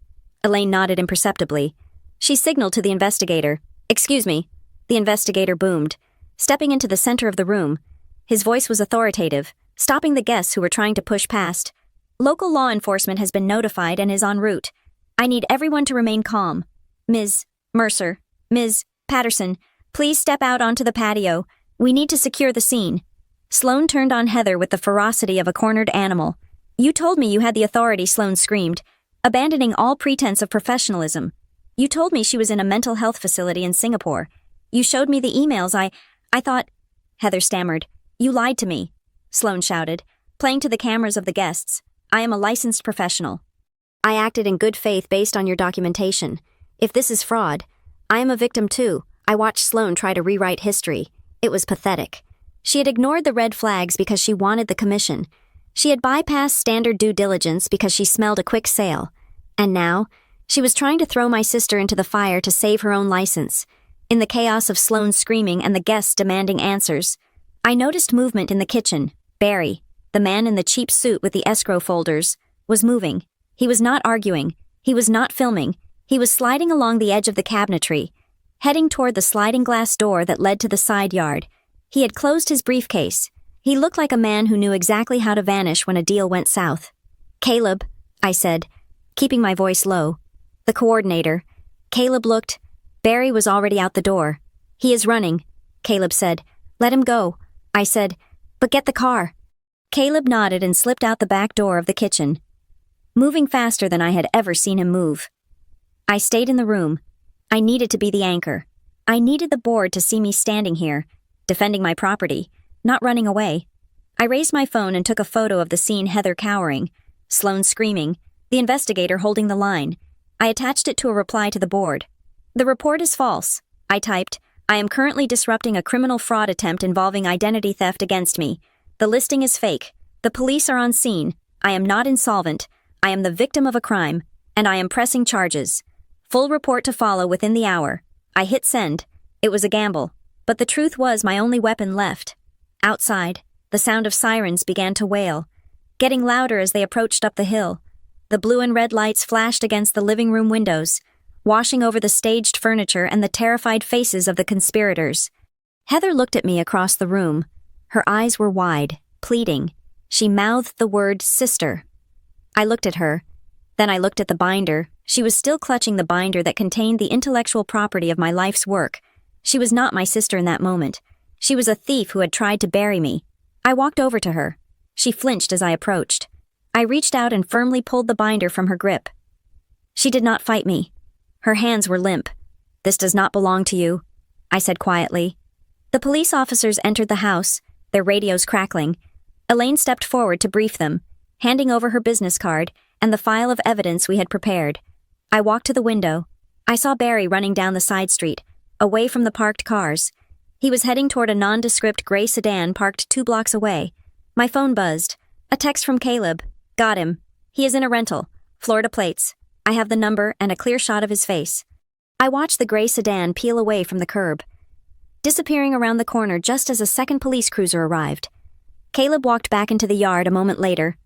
Elaine nodded imperceptibly. She signaled to the investigator. "Excuse me." The investigator boomed, stepping into the center of the room. His voice was authoritative, stopping the guests who were trying to push past. "Local law enforcement has been notified and is en route. I need everyone to remain calm. Ms. Mercer, Ms. Patterson, please step out onto the patio. We need to secure the scene." Sloane turned on Heather with the ferocity of a cornered animal. "You told me you had the authority," Sloane screamed, abandoning all pretense of professionalism. "You told me she was in a mental health facility in Singapore. You showed me the emails. I thought—" Heather stammered. "You lied to me," Sloane shouted, playing to the cameras of the guests. "I am a licensed professional. I acted in good faith based on your documentation. If this is fraud, I am a victim too." I watched Sloane try to rewrite history. It was pathetic. She had ignored the red flags because she wanted the commission. She had bypassed standard due diligence because she smelled a quick sale. And now, she was trying to throw my sister into the fire to save her own license. In the chaos of Sloane screaming and the guests demanding answers, I noticed movement in the kitchen. Barry, the man in the cheap suit with the escrow folders, was moving. He was not arguing. He was not filming. He was sliding along the edge of the cabinetry, heading toward the sliding glass door that led to the side yard. He had closed his briefcase. He looked like a man who knew exactly how to vanish when a deal went south. "Caleb," I said, keeping my voice low. "The coordinator." Caleb looked. Barry was already out the door. "He is running," Caleb said. "Let him go." I said, "But get the car." Caleb nodded and slipped out the back door of the kitchen, moving faster than I had ever seen him move. I stayed in the room. I needed to be the anchor. I needed the board to see me standing here, defending my property, not running away. I raised my phone and took a photo of the scene: Heather cowering, Sloane screaming, the investigator holding the line. I attached it to a reply to the board. "The report is false," I typed. "I am currently disrupting a criminal fraud attempt involving identity theft against me. The listing is fake. The police are on scene. I am not insolvent. I am the victim of a crime, and I am pressing charges. Full report to follow within the hour." I hit send. It was a gamble, but the truth was my only weapon left. Outside, the sound of sirens began to wail, getting louder as they approached up the hill. The blue and red lights flashed against the living room windows, washing over the staged furniture and the terrified faces of the conspirators. Heather looked at me across the room. Her eyes were wide, pleading. She mouthed the word "sister." I looked at her. Then I looked at the binder. She was still clutching the binder that contained the intellectual property of my life's work. She was not my sister in that moment. She was a thief who had tried to bury me. I walked over to her. She flinched as I approached. I reached out and firmly pulled the binder from her grip. She did not fight me. Her hands were limp. "This does not belong to you," I said quietly. The police officers entered the house, their radios crackling. Elaine stepped forward to brief them, handing over her business card and the file of evidence we had prepared. I walked to the window. I saw Barry running down the side street, away from the parked cars. He was heading toward a nondescript gray sedan parked 2 blocks away. My phone buzzed. A text from Caleb. "Got him. He is in a rental. Florida plates. I have the number and a clear shot of his face." I watched the gray sedan peel away from the curb, disappearing around the corner just as a second police cruiser arrived. Caleb walked back into the yard a moment later,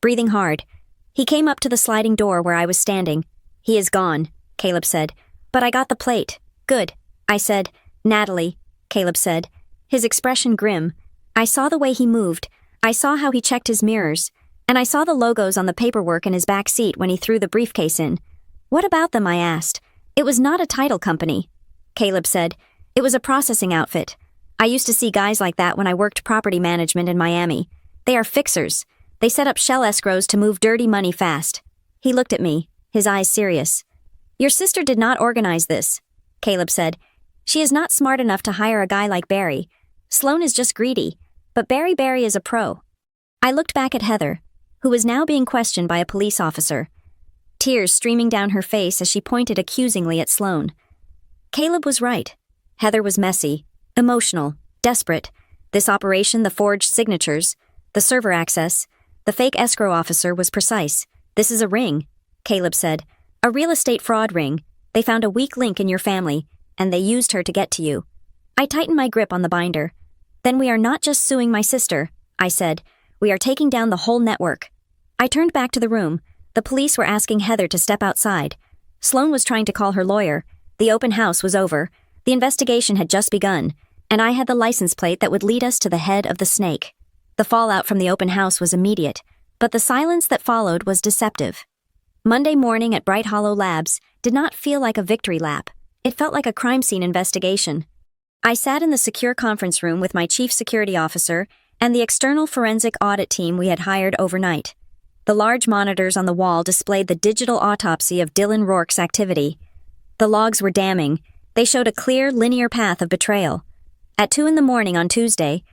breathing hard. He came up to the sliding door where I was standing. "He is gone," Caleb said. "But I got the plate." "Good," I said. "Natalie," Caleb said, his expression grim. I saw the way he moved. I saw how he checked his mirrors, and I saw the logos on the paperwork in his back seat when he threw the briefcase in. "What about them?" I asked. "It was not a title company," Caleb said. "It was a processing outfit. I used to see guys like that when I worked property management in Miami. They are fixers. They set up shell escrows to move dirty money fast." He looked at me, his eyes serious. "Your sister did not organize this," Caleb said. "She is not smart enough to hire a guy like Barry. Sloane is just greedy, but Barry is a pro." I looked back at Heather, who was now being questioned by a police officer, tears streaming down her face as she pointed accusingly at Sloane. Caleb was right. Heather was messy, emotional, desperate. This operation, the forged signatures, the server access, The fake escrow officer was precise. "This is a ring," Caleb said. "A real estate fraud ring. They found a weak link in your family, and they used her to get to you." I tightened my grip on the binder. "Then we are not just suing my sister," I said. "We are taking down the whole network." I turned back to the room. The police were asking Heather to step outside. Sloan was trying to call her lawyer. The open house was over. The investigation had just begun, and I had the license plate that would lead us to the head of the snake. The fallout from the open house was immediate, but the silence that followed was deceptive. Monday morning at Bright Hollow Labs did not feel like a victory lap. It felt like a crime scene investigation. I sat in the secure conference room with my chief security officer and the external forensic audit team we had hired overnight. The large monitors on the wall displayed the digital autopsy of Dylan Rourke's activity. The logs were damning. They showed a clear, linear path of betrayal. At 2 a.m. on Tuesday,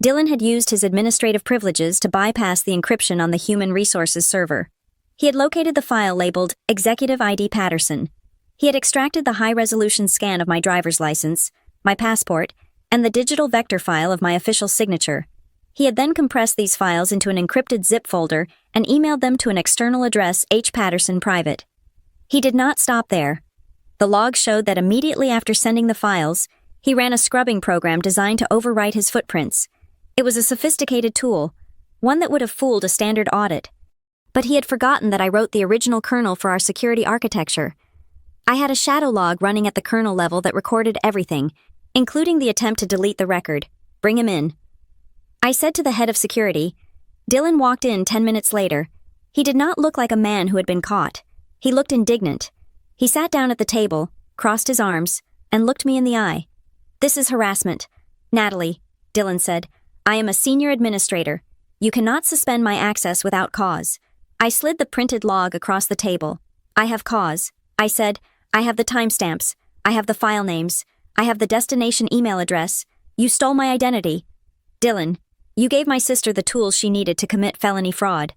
Dylan had used his administrative privileges to bypass the encryption on the Human Resources server. He had located the file labeled Executive ID Patterson. He had extracted the high-resolution scan of my driver's license, my passport, and the digital vector file of my official signature. He had then compressed these files into an encrypted zip folder and emailed them to an external address H. Patterson Private. He did not stop there. The log showed that immediately after sending the files, he ran a scrubbing program designed to overwrite his footprints. It was a sophisticated tool, one that would have fooled a standard audit. But he had forgotten that I wrote the original kernel for our security architecture. I had a shadow log running at the kernel level that recorded everything, including the attempt to delete the record. "Bring him in." I said to the head of security. Dylan walked in 10 minutes later. He did not look like a man who had been caught. He looked indignant. He sat down at the table, crossed his arms, and looked me in the eye. "This is harassment. Natalie," Dylan said, "I am a senior administrator. You cannot suspend my access without cause." I slid the printed log across the table. "I have cause," I said. "I have the timestamps. I have the file names. I have the destination email address. You stole my identity. Dylan, you gave my sister the tools she needed to commit felony fraud."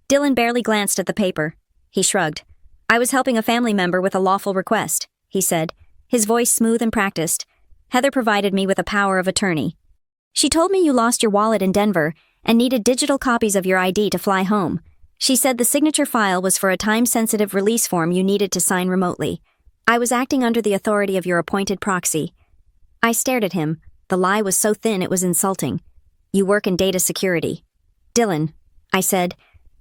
Dylan barely glanced at the paper. He shrugged. "I was helping a family member with a lawful request," he said, his voice smooth and practiced. "Heather provided me with a power of attorney. She told me you lost your wallet in Denver and needed digital copies of your ID to fly home. She said the signature file was for a time-sensitive release form you needed to sign remotely. I was acting under the authority of your appointed proxy." I stared at him. The lie was so thin it was insulting. "You work in data security." "Dylan," I said,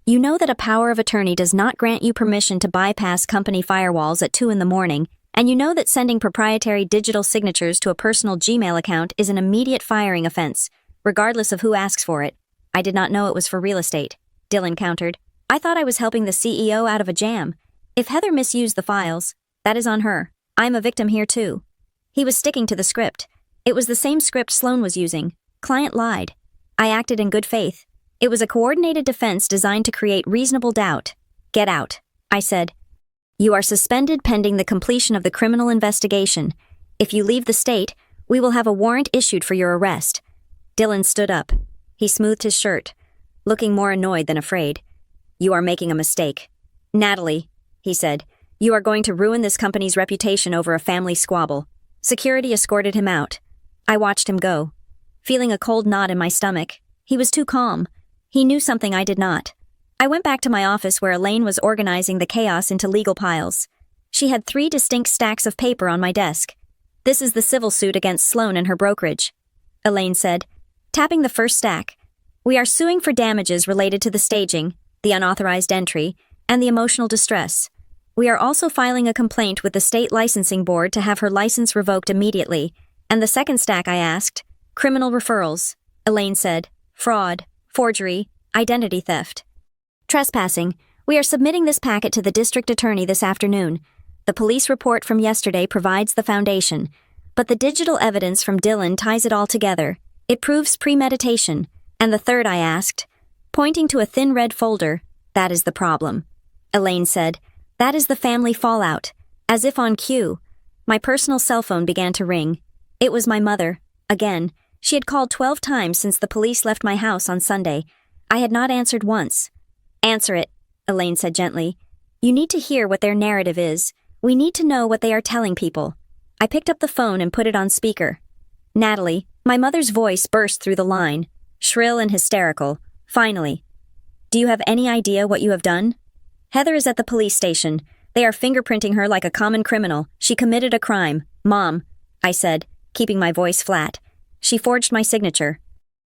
"you know that a power of attorney does not grant you permission to bypass company firewalls at 2 a.m, and you know that sending proprietary digital signatures to a personal Gmail account is an immediate firing offense, regardless of who asks for it." "I did not know it was for real estate," Dylan countered. "I thought I was helping the CEO out of a jam. If Heather misused the files, that is on her. I'm a victim here too." He was sticking to the script. It was the same script Sloan was using. Client lied. I acted in good faith. It was a coordinated defense designed to create reasonable doubt. "Get out," I said. "You are suspended pending the completion of the criminal investigation. If you leave the state, we will have a warrant issued for your arrest." Dylan stood up. He smoothed his shirt, looking more annoyed than afraid. "You are making a mistake. Natalie," he said, "you are going to ruin this company's reputation over a family squabble." Security escorted him out. I watched him go, feeling a cold knot in my stomach. He was too calm. He knew something I did not. I went back to my office where Elaine was organizing the chaos into legal piles. She had 3 distinct stacks of paper on my desk. "This is the civil suit against Sloan and her brokerage," Elaine said, tapping the first stack. "We are suing for damages related to the staging, the unauthorized entry, and the emotional distress. We are also filing a complaint with the state licensing board to have her license revoked immediately." And the second stack I asked, "Criminal referrals," Elaine said. "Fraud, forgery, identity theft. Trespassing. We are submitting this packet to the district attorney this afternoon. The police report from yesterday provides the foundation, but the digital evidence from Dylan ties it all together. It proves premeditation." And the third I asked, pointing to a thin red folder, "That is the problem." Elaine said, "That is the family fallout." As if on cue, my personal cell phone began to ring. It was my mother. Again, she had called 12 times since the police left my house on Sunday. I had not answered once. "Answer it," Elaine said gently. "You need to hear what their narrative is. We need to know what they are telling people." I picked up the phone and put it on speaker. "Natalie," my mother's voice burst through the line, shrill and hysterical. "Finally." Do you have any idea what you have done? Heather is at the police station. They are fingerprinting her like a common criminal. She committed a crime. Mom, I said, keeping my voice flat. She forged my signature.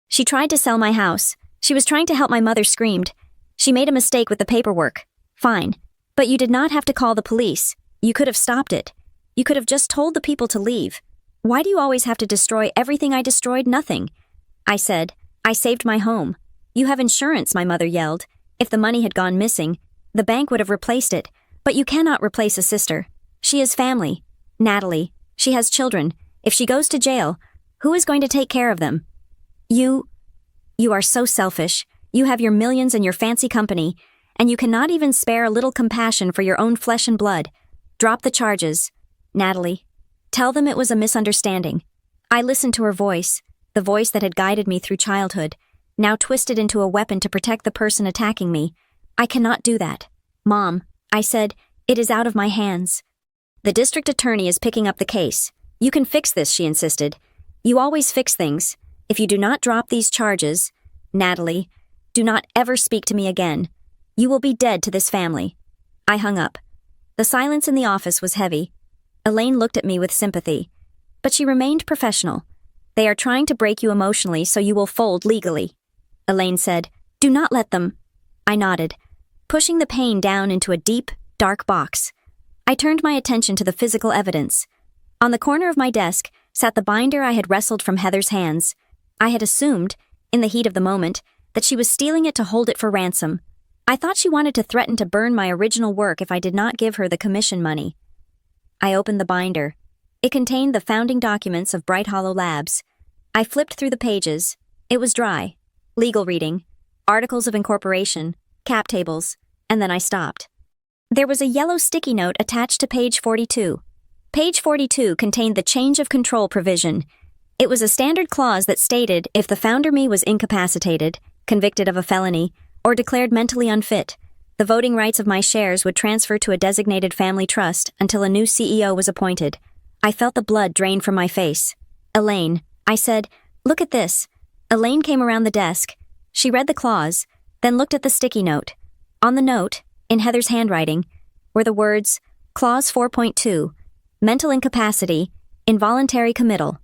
She tried to sell my house. She was trying to help, my mother screamed. She made a mistake with the paperwork. Fine. But you did not have to call the police. You could have stopped it. You could have just told the people to leave. Why do you always have to destroy everything I destroyed? Nothing. I said, I saved my home. You have insurance, my mother yelled. If the money had gone missing, the bank would have replaced it. But you cannot replace a sister. She is family. Natalie, she has children. If she goes to jail, who is going to take care of them? You are so selfish. You have your millions and your fancy company, and you cannot even spare a little compassion for your own flesh and blood. Drop the charges. Natalie, tell them it was a misunderstanding. I listened to her voice, the voice that had guided me through childhood, now twisted into a weapon to protect the person attacking me. I cannot do that. Mom, I said, it is out of my hands. The district attorney is picking up the case. You can fix this, she insisted. You always fix things. If you do not drop these charges, Natalie, do not ever speak to me again. You will be dead to this family. I hung up. The silence in the office was heavy. Elaine looked at me with sympathy, but she remained professional. They are trying to break you emotionally so you will fold legally. Elaine said, do not let them. I nodded, pushing the pain down into a deep, dark box. I turned my attention to the physical evidence. On the corner of my desk sat the binder I had wrestled from Heather's hands. I had assumed, in the heat of the moment, that she was stealing it to hold it for ransom. I thought she wanted to threaten to burn my original work if I did not give her the commission money. I opened the binder. It contained the founding documents of Bright Hollow Labs. I flipped through the pages. It was dry. Legal reading, articles of incorporation, cap tables, and then I stopped. There was a yellow sticky note attached to page 42. Page 42 contained the change of control provision. It was a standard clause that stated if the founder me was incapacitated, convicted of a felony, or declared mentally unfit, the voting rights of my shares would transfer to a designated family trust until a new CEO was appointed. I felt the blood drain from my face. Elaine, I said, look at this. Elaine came around the desk. She read the clause, then looked at the sticky note. On the note, in Heather's handwriting, were the words, Clause 4.2, mental incapacity, involuntary committal.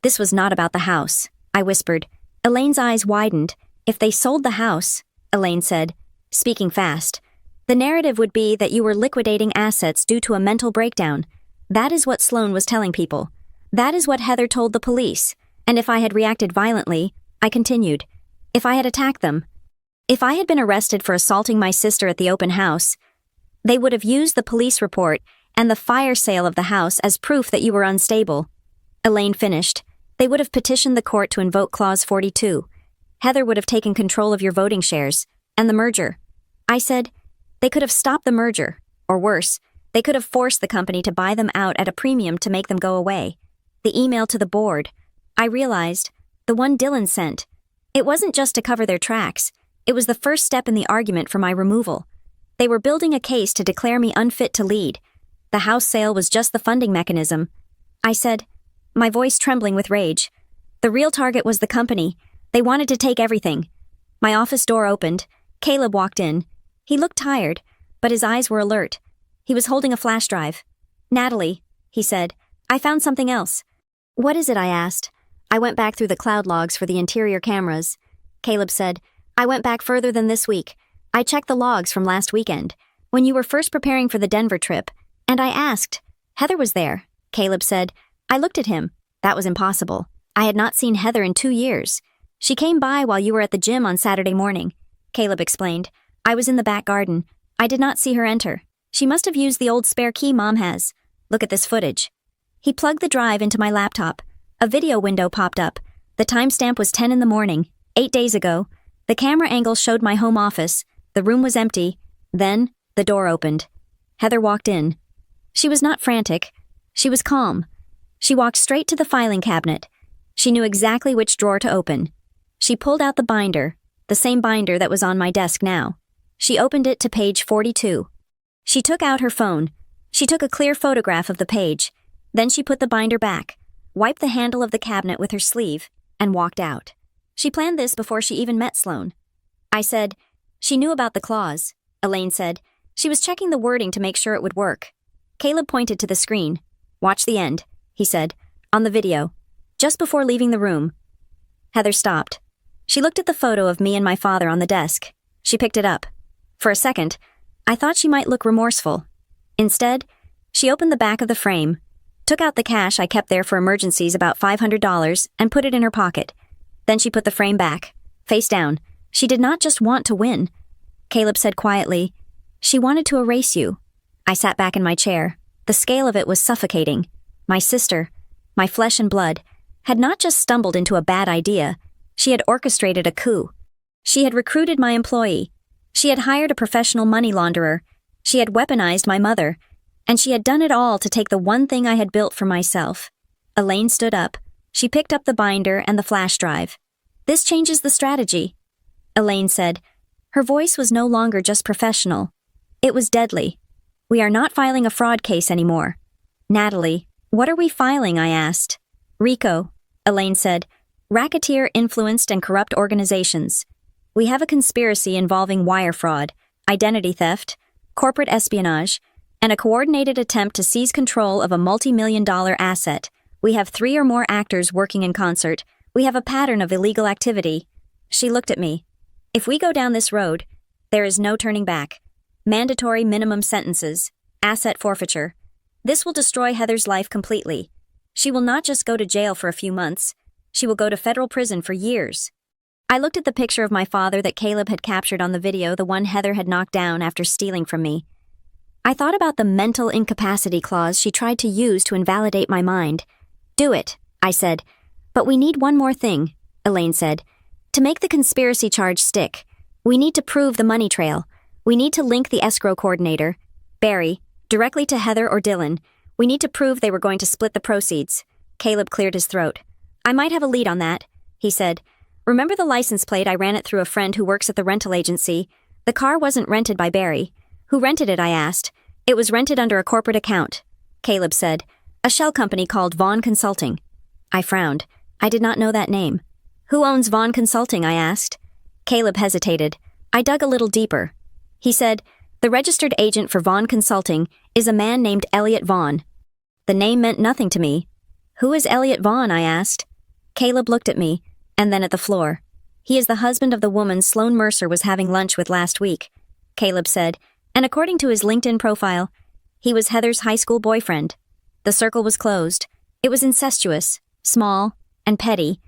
This was not about the house, I whispered. Elaine's eyes widened. If they sold the house, Elaine said, speaking fast, the narrative would be that you were liquidating assets due to a mental breakdown. That is what Sloan was telling people. That is what Heather told the police. And if I had reacted violently, I continued, if I had attacked them, if I had been arrested for assaulting my sister at the open house, they would have used the police report and the fire sale of the house as proof that you were unstable. Elaine finished. They would have petitioned the court to invoke Clause 42. Heather would have taken control of your voting shares, and the merger. I said, they could have stopped the merger, or worse, they could have forced the company to buy them out at a premium to make them go away. The email to the board. I realized, the one Dylan sent. It wasn't just to cover their tracks. It was the first step in the argument for my removal. They were building a case to declare me unfit to lead. The house sale was just the funding mechanism. I said, my voice trembling with rage. The real target was the company. They wanted to take everything. My office door opened. Caleb walked in. He looked tired, but his eyes were alert. He was holding a flash drive. Natalie, he said, I found something else. What is it? I asked. I went back through the cloud logs for the interior cameras. Caleb said, I went back further than this week. I checked the logs from last weekend, when you were first preparing for the Denver trip, and I asked. Heather was there. Caleb said, I looked at him. That was impossible. I had not seen Heather in 2 years. She came by while you were at the gym on Saturday morning. Caleb explained. I was in the back garden. I did not see her enter. She must have used the old spare key Mom has. Look at this footage. He plugged the drive into my laptop. A video window popped up. The timestamp was 10 in the morning, 8 days ago. The camera angle showed my home office. The room was empty. Then, the door opened. Heather walked in. She was not frantic. She was calm. She walked straight to the filing cabinet. She knew exactly which drawer to open. She pulled out the binder, the same binder that was on my desk now. She opened it to page 42. She took out her phone. She took a clear photograph of the page. Then she put the binder back, wiped the handle of the cabinet with her sleeve, and walked out. She planned this before she even met Sloan. I said, She knew about the clause, Elaine said. She was checking the wording to make sure it would work. Caleb pointed to the screen. Watch the end, he said, on the video. Just before leaving the room. Heather stopped. She looked at the photo of me and my father on the desk. She picked it up. For a second, I thought she might look remorseful. Instead, she opened the back of the frame, took out the cash I kept there for emergencies, about $500, and put it in her pocket. Then she put the frame back, face down. She did not just want to win. Caleb said quietly, "She wanted to erase you." I sat back in my chair. The scale of it was suffocating. My sister, my flesh and blood, had not just stumbled into a bad idea. She had orchestrated a coup. She had recruited my employee. She had hired a professional money launderer. She had weaponized my mother. And she had done it all to take the one thing I had built for myself. Elaine stood up. She picked up the binder and the flash drive. "This changes the strategy," Elaine said. Her voice was no longer just professional. It was deadly. "We are not filing a fraud case anymore." "Natalie, what are we filing?" I asked. "RICO," Elaine said. "Racketeer-influenced and corrupt organizations. We have a conspiracy involving wire fraud, identity theft, corporate espionage, and a coordinated attempt to seize control of a multi-million-dollar asset. We have 3 or more actors working in concert. We have a pattern of illegal activity." She looked at me. "If we go down this road, there is no turning back. Mandatory minimum sentences, asset forfeiture. This will destroy Heather's life completely. She will not just go to jail for a few months. She will go to federal prison for years." I looked at the picture of my father that Caleb had captured on the video, the one Heather had knocked down after stealing from me. I thought about the mental incapacity clause she tried to use to invalidate my mind. "Do it," I said. "But we need one more thing," Elaine said. "To make the conspiracy charge stick, we need to prove the money trail. We need to link the escrow coordinator, Barry, directly to Heather or Dylan. We need to prove they were going to split the proceeds." Caleb cleared his throat. "I might have a lead on that," he said. "Remember the license plate? I ran it through a friend who works at the rental agency. The car wasn't rented by Barry." "Who rented it?" I asked. "It was rented under a corporate account," Caleb said. "A shell company called Vaughn Consulting." I frowned. I did not know that name. "Who owns Vaughn Consulting?" I asked. Caleb hesitated. I dug a little deeper. He said, "The registered agent for Vaughn Consulting is a man named Elliot Vaughn." The name meant nothing to me. "Who is Elliot Vaughn?" I asked. Caleb looked at me, and then at the floor. "He is the husband of the woman Sloan Mercer was having lunch with last week," Caleb said, "and according to his LinkedIn profile, he was Heather's high school boyfriend." The circle was closed. It was incestuous, small, and petty.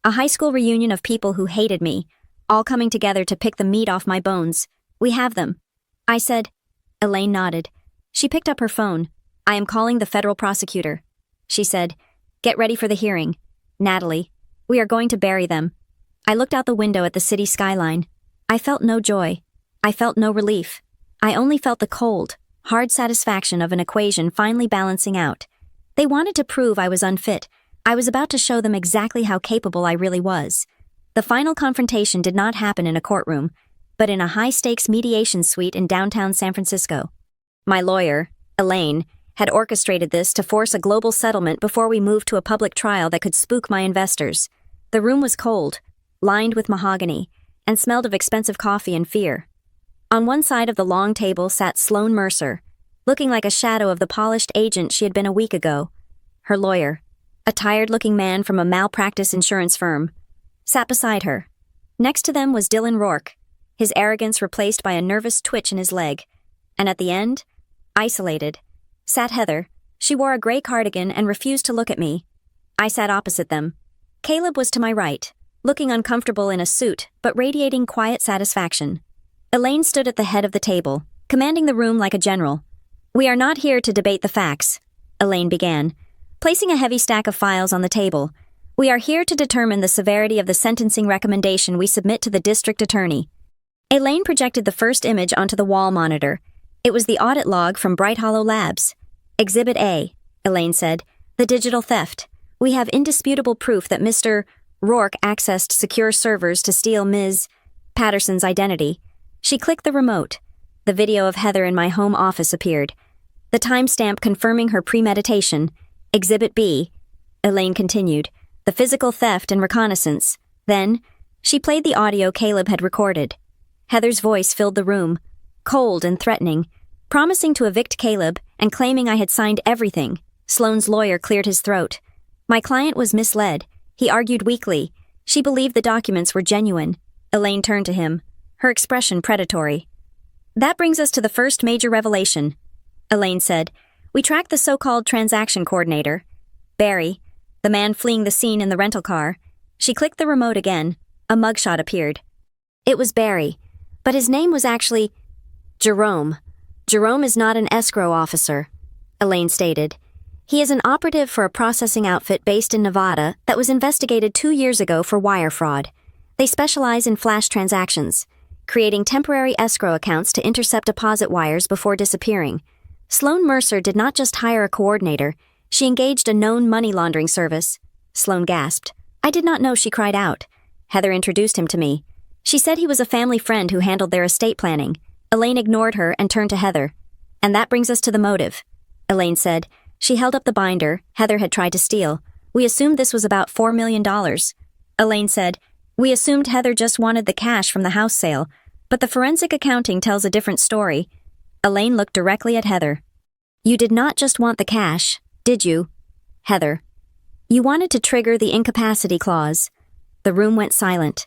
A high school reunion of people who hated me, all coming together to pick the meat off my bones. "We have them," I said. Elaine nodded. She picked up her phone. "I am calling the federal prosecutor," she said. "Get ready for the hearing. Natalie, we are going to bury them." I looked out the window at the city skyline. I felt no joy. I felt no relief. I only felt the cold, hard satisfaction of an equation finally balancing out. They wanted to prove I was unfit. I was about to show them exactly how capable I really was. The final confrontation did not happen in a courtroom, but in a high-stakes mediation suite in downtown San Francisco. My lawyer, Elaine, had orchestrated this to force a global settlement before we moved to a public trial that could spook my investors. The room was cold, lined with mahogany, and smelled of expensive coffee and fear. On one side of the long table sat Sloan Mercer, looking like a shadow of the polished agent she had been a week ago. Her lawyer, a tired-looking man from a malpractice insurance firm, sat beside her. Next to them was Dylan Rourke, his arrogance replaced by a nervous twitch in his leg. And at the end, isolated, sat Heather. She wore a gray cardigan and refused to look at me. I sat opposite them. Caleb was to my right, looking uncomfortable in a suit, but radiating quiet satisfaction. Elaine stood at the head of the table, commanding the room like a general. "We are not here to debate the facts," Elaine began, placing a heavy stack of files on the table. "We are here to determine the severity of the sentencing recommendation we submit to the district attorney." Elaine projected the first image onto the wall monitor. It was the audit log from Bright Hollow Labs. "Exhibit A," Elaine said, "the digital theft. We have indisputable proof that Mr. Rourke accessed secure servers to steal Ms. Patterson's identity." She clicked the remote. The video of Heather in my home office appeared. The timestamp confirming her premeditation. "Exhibit B," Elaine continued, "the physical theft and reconnaissance." Then, she played the audio Caleb had recorded. Heather's voice filled the room, cold and threatening, promising to evict Caleb and claiming I had signed everything. Sloane's lawyer cleared his throat. My client was misled. He argued weakly. She believed the documents were genuine. Elaine turned to him, her expression predatory. That brings us to the first major revelation, Elaine said. We tracked the so-called transaction coordinator, Barry, the man fleeing the scene in the rental car. She clicked the remote again. A mugshot appeared. It was Barry, but his name was actually Jerome. Jerome is not an escrow officer, Elaine stated. He is an operative for a processing outfit based in Nevada that was investigated 2 years ago for wire fraud. They specialize in flash transactions, creating temporary escrow accounts to intercept deposit wires before disappearing. Sloane Mercer did not just hire a coordinator, she engaged a known money laundering service. Sloane gasped. I did not know, she cried out. Heather introduced him to me. She said he was a family friend who handled their estate planning. Elaine ignored her and turned to Heather. And that brings us to the motive, Elaine said. She held up the binder Heather had tried to steal. We assumed this was about $4 million. Elaine said, we assumed Heather just wanted the cash from the house sale, but the forensic accounting tells a different story. Elaine looked directly at Heather. You did not just want the cash, did you? Heather. You wanted to trigger the incapacity clause. The room went silent.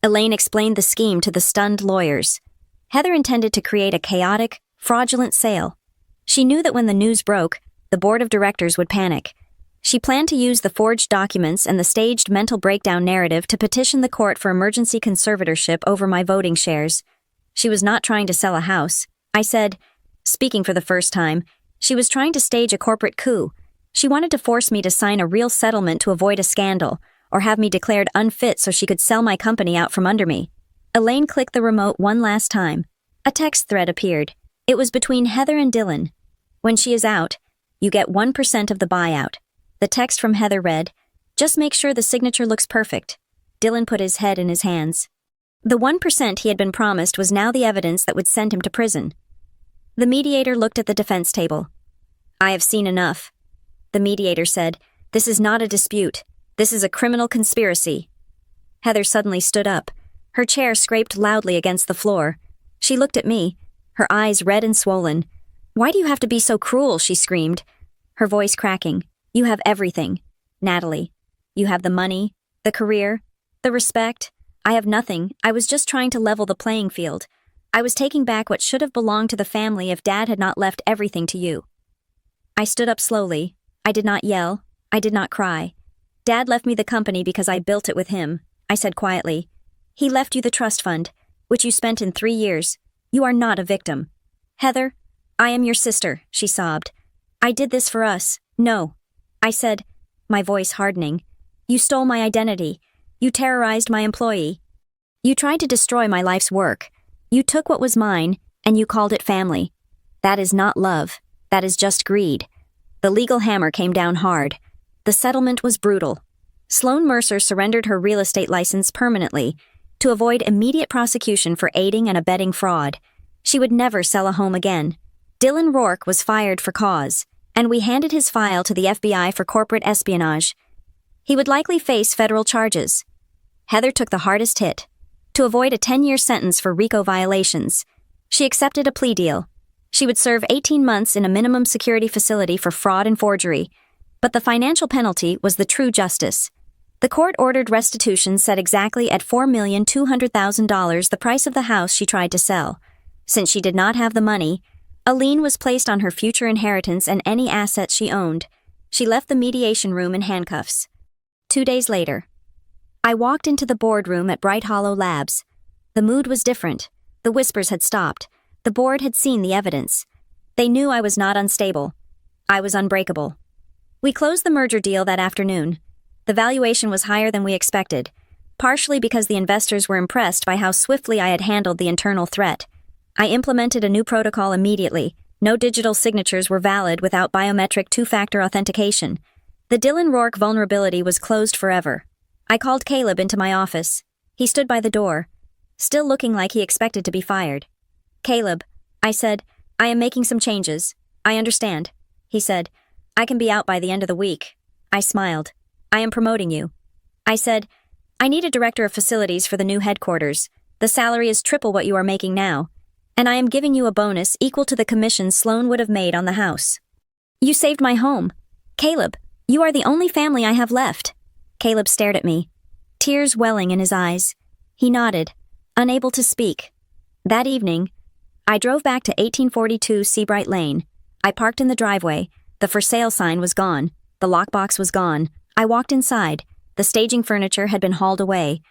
Elaine explained the scheme to the stunned lawyers. Heather intended to create a chaotic, fraudulent sale. She knew that when the news broke, the board of directors would panic. She planned to use the forged documents and the staged mental breakdown narrative to petition the court for emergency conservatorship over my voting shares. She was not trying to sell a house. I said, speaking for the first time, she was trying to stage a corporate coup. She wanted to force me to sign a real settlement to avoid a scandal, or have me declared unfit so she could sell my company out from under me. Elaine clicked the remote one last time. A text thread appeared. It was between Heather and Dylan. When she is out, you get 1% of the buyout. The text from Heather read, just make sure the signature looks perfect. Dylan put his head in his hands. The 1% he had been promised was now the evidence that would send him to prison. The mediator looked at the defense table. I have seen enough. The mediator said, this is not a dispute. This is a criminal conspiracy. Heather suddenly stood up. Her chair scraped loudly against the floor. She looked at me, her eyes red and swollen. Why do you have to be so cruel? She screamed, her voice cracking. You have everything, Natalie. You have the money, the career, the respect. I have nothing. I was just trying to level the playing field. I was taking back what should have belonged to the family if Dad had not left everything to you. I stood up slowly. I did not yell. I did not cry. Dad left me the company because I built it with him, I said quietly. He left you the trust fund, which you spent in 3 years. You are not a victim. Heather, I am your sister, she sobbed. I did this for us. No. I said, my voice hardening. You stole my identity. You terrorized my employee. You tried to destroy my life's work. You took what was mine, and you called it family. That is not love. That is just greed. The legal hammer came down hard. The settlement was brutal. Sloane Mercer surrendered her real estate license permanently to avoid immediate prosecution for aiding and abetting fraud. She would never sell a home again. Dylan Rourke was fired for cause, and we handed his file to the FBI for corporate espionage. He would likely face federal charges. Heather took the hardest hit. To avoid a 10-year sentence for RICO violations, she accepted a plea deal. She would serve 18 months in a minimum security facility for fraud and forgery, but the financial penalty was the true justice. The court ordered restitution set exactly at $4,200,000, the price of the house she tried to sell. Since she did not have the money, a lien was placed on her future inheritance and any assets she owned. She left the mediation room in handcuffs. 2 days later, I walked into the boardroom at Bright Hollow Labs. The mood was different. The whispers had stopped. The board had seen the evidence. They knew I was not unstable. I was unbreakable. We closed the merger deal that afternoon. The valuation was higher than we expected, partially because the investors were impressed by how swiftly I had handled the internal threat. I implemented a new protocol immediately. No digital signatures were valid without biometric two-factor authentication. The Dylan Rourke vulnerability was closed forever. I called Caleb into my office. He stood by the door, still looking like he expected to be fired. Caleb, I said, I am making some changes. I understand. He said, I can be out by the end of the week. I smiled. I am promoting you. I said, I need a director of facilities for the new headquarters. The salary is triple what you are making now, and I am giving you a bonus equal to the commission Sloan would have made on the house. You saved my home. Caleb, you are the only family I have left. Caleb stared at me, tears welling in his eyes. He nodded, unable to speak. That evening, I drove back to 1842 Seabright Lane. I parked in the driveway. The for sale sign was gone. The lockbox was gone. I walked inside. The staging furniture had been hauled away.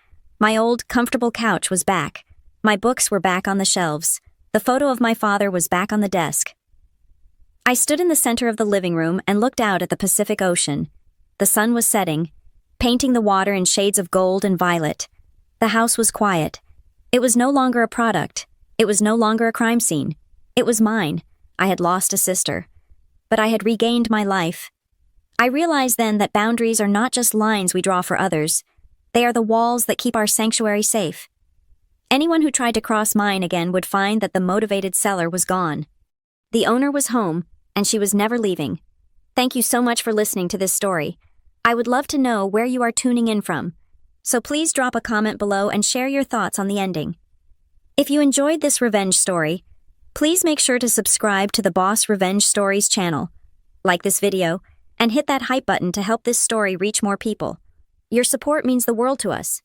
My old, comfortable couch was back. My books were back on the shelves. The photo of my father was back on the desk. I stood in the center of the living room and looked out at the Pacific Ocean. The sun was setting, painting the water in shades of gold and violet. The house was quiet. It was no longer a product. It was no longer a crime scene. It was mine. I had lost a sister. But I had regained my life. I realized then that boundaries are not just lines we draw for others. They are the walls that keep our sanctuary safe. Anyone who tried to cross mine again would find that the motivated seller was gone. The owner was home, and she was never leaving. Thank you so much for listening to this story. I would love to know where you are tuning in from. So please drop a comment below and share your thoughts on the ending. If you enjoyed this revenge story, please make sure to subscribe to the Boss Revenge Stories channel, like this video, and hit that hype button to help this story reach more people. Your support means the world to us.